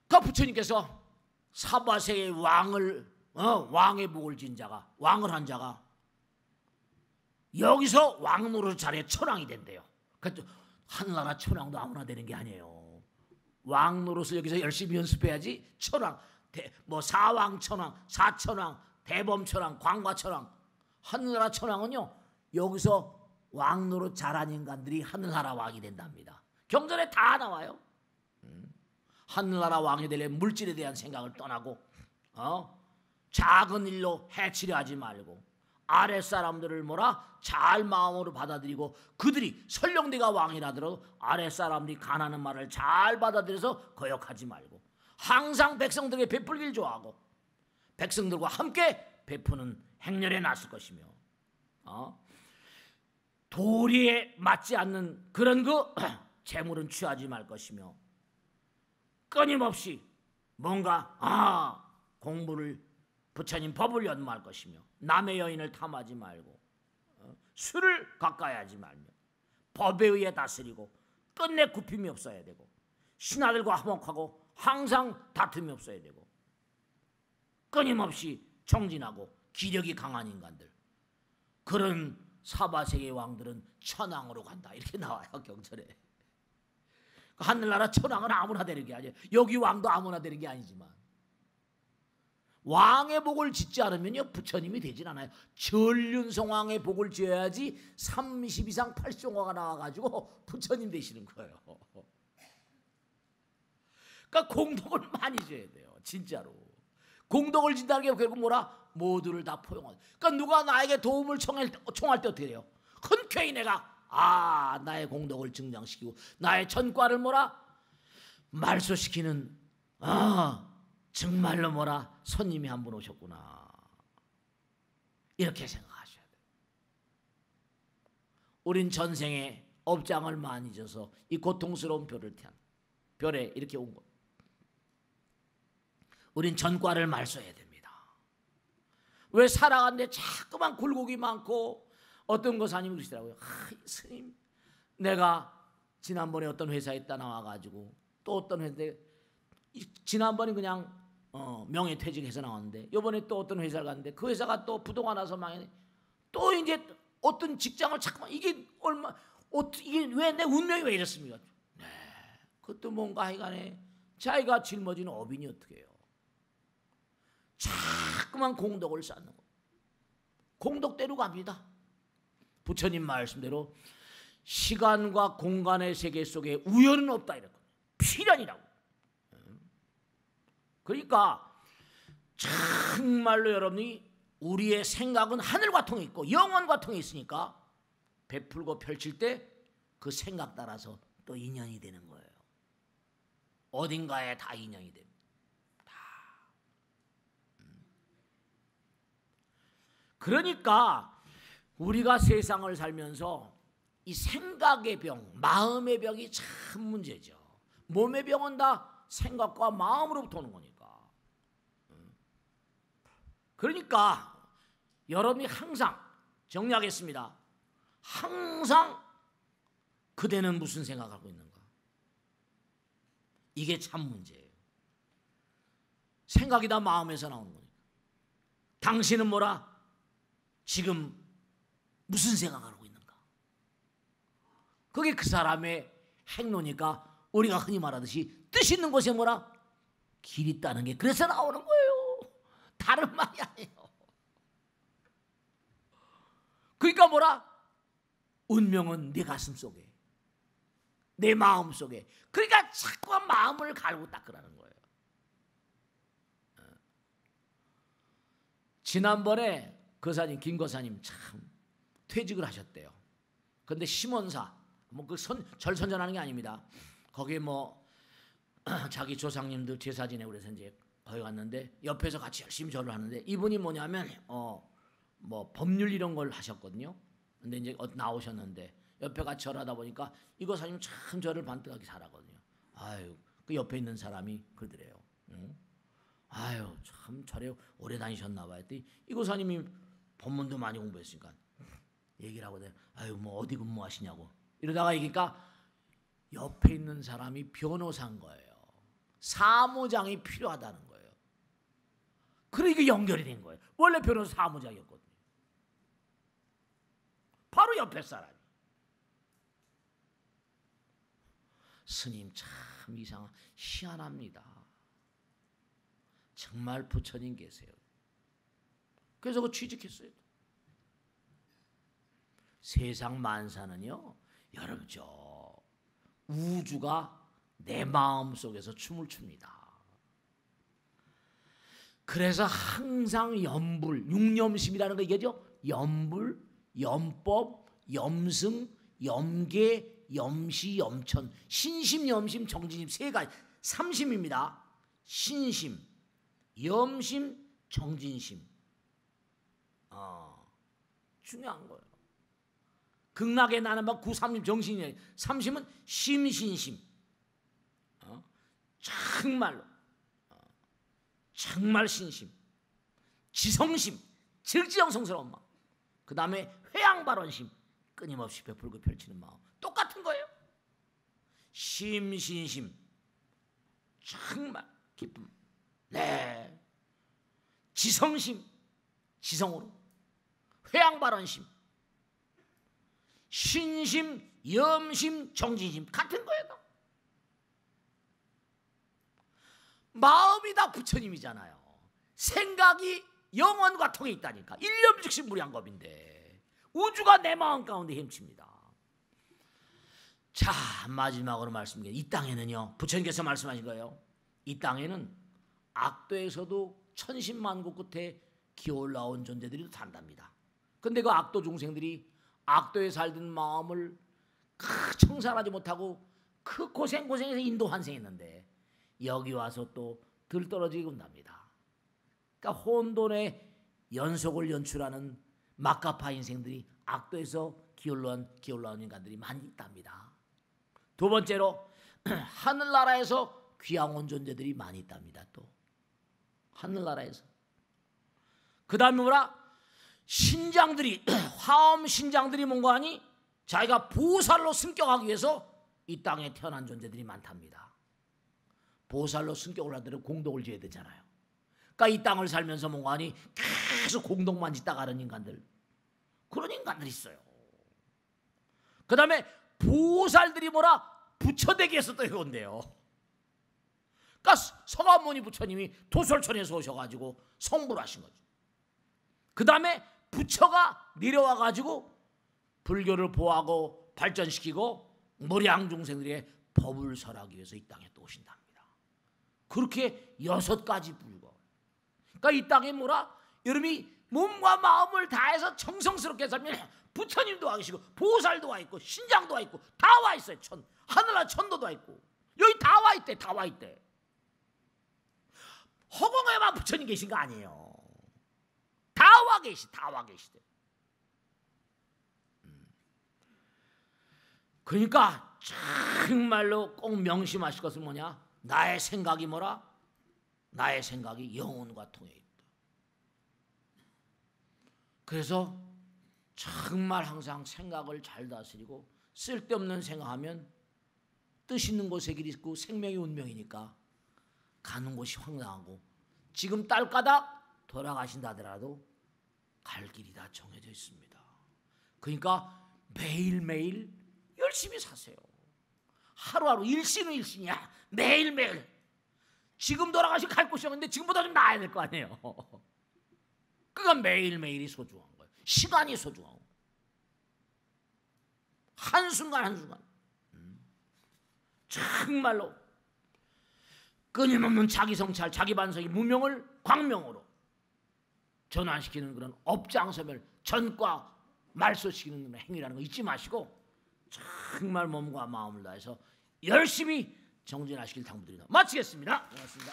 그러니까 부처님께서 사바세의 왕의 복을 진 자가, 왕을 한 자가 여기서 왕 노릇 잘해 천왕이 된대요. 그러니까 하늘나라 천왕도 아무나 되는 게 아니에요. 왕 노릇을 여기서 열심히 연습해야지 천왕, 뭐 사왕 천왕, 사천왕, 대범 천왕, 광과 천왕, 하늘나라 천왕은요 여기서 왕 노릇 잘한 인간들이 하늘나라 왕이 된답니다. 경전에 다 나와요. 하늘나라 왕이 되려면 물질에 대한 생각을 떠나고 작은 일로 해치려 하지 말고 아랫사람들을 뭐라? 잘 마음으로 받아들이고 그들이 설령 네가 왕이라더라도 아랫사람들이 가난한 말을 잘 받아들여서 거역하지 말고 항상 백성들에게 베풀기를 좋아하고 백성들과 함께 베푸는 행렬에 나설 것이며 도리에 맞지 않는 그런 재물은 취하지 말 것이며 끊임없이 뭔가 공부를 부처님 법을 연마할 것이며 남의 여인을 탐하지 말고 술을 가까이 하지 말며 법에 의해 다스리고 끝내 굽힘이 없어야 되고 신하들과 화목하고 항상 다툼이 없어야 되고 끊임없이 정진하고 기력이 강한 인간들 그런 사바세계의 왕들은 천왕으로 간다 이렇게 나와요 경전에. 하늘나라 천왕은 아무나 되는 게 아니에요. 여기 왕도 아무나 되는 게 아니지만 왕의 복을 짓지 않으면요 부처님이 되진 않아요. 전륜성왕의 복을 지어야지 30 이상 8종화가 나와가지고 부처님 되시는 거예요. 그러니까 공덕을 많이 줘야 돼요. 진짜로 공덕을 진다는 게 결국 뭐라? 모두를 다 포용하는. 그러니까 누가 나에게 도움을 청할 때 어떻게 돼요? 흔쾌히 내가 나의 공덕을 증장시키고 나의 전과를 뭐라? 말소시키는 정말로 뭐라? 손님이 한 분 오셨구나 이렇게 생각하셔야 돼요. 우린 전생에 업장을 많이 져서 이 고통스러운 별에 이렇게 온 것. 우린 전과를 말소해야 됩니다. 왜 살아가는데 자꾸만 굴곡이 많고 어떤 거사님이 그러시더라고요. 스님 내가 지난번에 어떤 회사에 있다 나와가지고 또 어떤 회사에 지난번에 그냥 명예퇴직해서 나왔는데 이번에 또 어떤 회사를 갔는데 그 회사가 또 부도가 나서 망해. 또 이제 어떤 직장을 잠깐만 이게 이게 왜 내 운명이 왜 이렇습니까? 네, 그것도 뭔가 하여간에 자기가 짊어지는 업인이 어떻게 해요? 자꾸만 공덕을 쌓는 거. 공덕대로 갑니다. 부처님 말씀대로 시간과 공간의 세계 속에 우연은 없다 이랬거든요. 필연이라고. 그러니까 정말로 여러분이 우리의 생각은 하늘과 통해 있고 영원과 통해 있으니까 베풀고 펼칠 때 그 생각 따라서 또 인연이 되는 거예요. 어딘가에 다 인연이 됩니다. 다. 그러니까 우리가 세상을 살면서 이 생각의 병, 마음의 병이 참 문제죠. 몸의 병은 다 생각과 마음으로부터 오는 거니까. 그러니까 여러분이 항상 정리하겠습니다. 항상 그대는 무슨 생각하고 있는가? 이게 참 문제예요. 생각이 다 마음에서 나오는 거니까. 당신은 뭐라? 지금 무슨 생각하고 있는가? 그게 그 사람의 행로니까 우리가 흔히 말하듯이 뜻 있는 곳에 뭐라? 길 있다는 게 그래서 나오는 거예요. 다른 말이 아니에요. 그러니까 뭐라? 운명은 내 가슴 속에, 내 마음 속에. 그러니까 자꾸 마음을 갈고 닦으라는 거예요. 지난번에 거사님, 김 거사님 참 퇴직을 하셨대요. 그런데 심원사, 그 절선전하는 게 아닙니다. 거기에 자기 조상님들 제사 지내고 그래서 이제 거기 갔는데 옆에서 같이 열심히 절을 하는데 이분이 뭐냐면 법률 이런 걸 하셨거든요. 근데 이제 나오셨는데 옆에 같이 절하다 보니까 이 거사님 참 절을 반듯하게 잘하거든요. 아유, 그 옆에 있는 사람이 그러더래요. 아유, 참 절에 오래 다니셨나 봐요. 이 거사님이 법문도 많이 공부했으니까 얘기를 하거든요. 아유, 어디 근무하시냐고. 이러다가 얘기니까 옆에 있는 사람이 변호사인 거예요. 사무장이 필요하다는 거예요. 그러니까 연결이 된 거예요. 원래 변호사 사무장이었거든요. 바로 옆에 사람이. 스님 참 희한합니다. 정말 부처님 계세요. 그래서 그 취직했어요. 세상 만사는요, 여러분 우주가 내 마음 속에서 춤을 춥니다. 그래서 항상 염불, 육념심이라는 거 이게죠. 염불, 염법, 염승, 염계, 염시, 염천, 신심, 염심, 정진심 세 가지, 삼심입니다. 신심, 염심, 정진심. 중요한 거예요. 극락에 나는 구삼심 정신이에요. 삼심은 심신심. 정말 신심. 지성심, 질지정성스러운 마음. 그 다음에 회양발언심, 끊임없이 베풀고 펼치는 마음. 똑같은 거예요. 심신심, 정말 기쁨. 네. 지성심, 지성으로. 회양발언심, 신심, 염심, 정진심 같은 거예요. 마음이 다 부처님이잖아요. 생각이 영원과 통해 있다니까. 일념 즉시 무량겁인데 우주가 내 마음 가운데 헤엄칩니다. 자, 마지막으로 말씀드린 이 땅에는요, 부처님께서 말씀하신 거예요. 이 땅에는 악도에서도 천신만고 끝에 기어올라온 존재들이 산답니다. 근데 그 악도 중생들이 악도에 살던 마음을 청산하지 못하고 그 고생해서 인도 환생했는데 여기 와서 또 들떨어지게 온답니다. 그러니까 혼돈의 연속을 연출하는 막가파 인생들이 악도에서 기어올라온 인간들이 많이 있답니다. 두 번째로 하늘나라에서 귀양 온 존재들이 많이 있답니다. 또 하늘나라에서. 그 다음에 뭐라? 신장들이 화엄 신장들이 뭔가 하니 자기가 보살로 승격하기 위해서 이 땅에 태어난 존재들이 많답니다. 보살로 승격을 하더라도 공덕을 지어야 되잖아요. 그러니까 이 땅을 살면서 뭔가니 계속 공덕만 짓다 가는 인간들, 그런 인간들이 있어요. 그 다음에 보살들이 뭐라 부처대기에서 또 해온대요. 그러니까 성암모니 부처님이 도솔천에서 오셔가지고 성불을 하신 거죠. 그 다음에 부처가 내려와가지고 불교를 보호하고 발전시키고 무량 중생들에게 법을 설하기 위해서 이 땅에 또 오신답니다. 그렇게 6가지 불교. 그러니까 이 땅에 뭐라 여러분이 몸과 마음을 다해서 정성스럽게 살면 부처님도 와 계시고 보살도 와 있고 신장도 와 있고 다 와 있어요. 하늘나 천도도 와 있고 여기 다 와 있대. 다 와 있대. 허공에만 부처님 계신 거 아니에요. 다 와 계시대. 그러니까 정말로 꼭 명심하실 것은 뭐냐? 나의 생각이 뭐라? 나의 생각이 영혼과 통해 있다. 그래서 정말 항상 생각을 잘 다스리고 쓸데없는 생각하면 뜻 있는 곳에 길이 있고 생명이 운명이니까 가는 곳이 황당하고 지금 딸까닥 돌아가신다 하더라도 갈 길이 다 정해져 있습니다. 그러니까 매일매일 열심히 사세요. 하루하루 일신은 일신이야. 매일매일. 지금 돌아가시면 갈 곳이 없는데 지금보다 좀 나아야 될 거 아니에요. 그러니까 매일매일이 소중한 거예요. 시간이 소중하고 한순간 한순간 정말로 끊임없는 자기 성찰, 자기 반성이 무명을 광명으로 전환시키는 그런 업장섬을 전과 말소시키는 그런 행위라는 거 잊지 마시고 정말 몸과 마음을 다해서 열심히 정진하시길 당부드립니다. 마치겠습니다. 고맙습니다.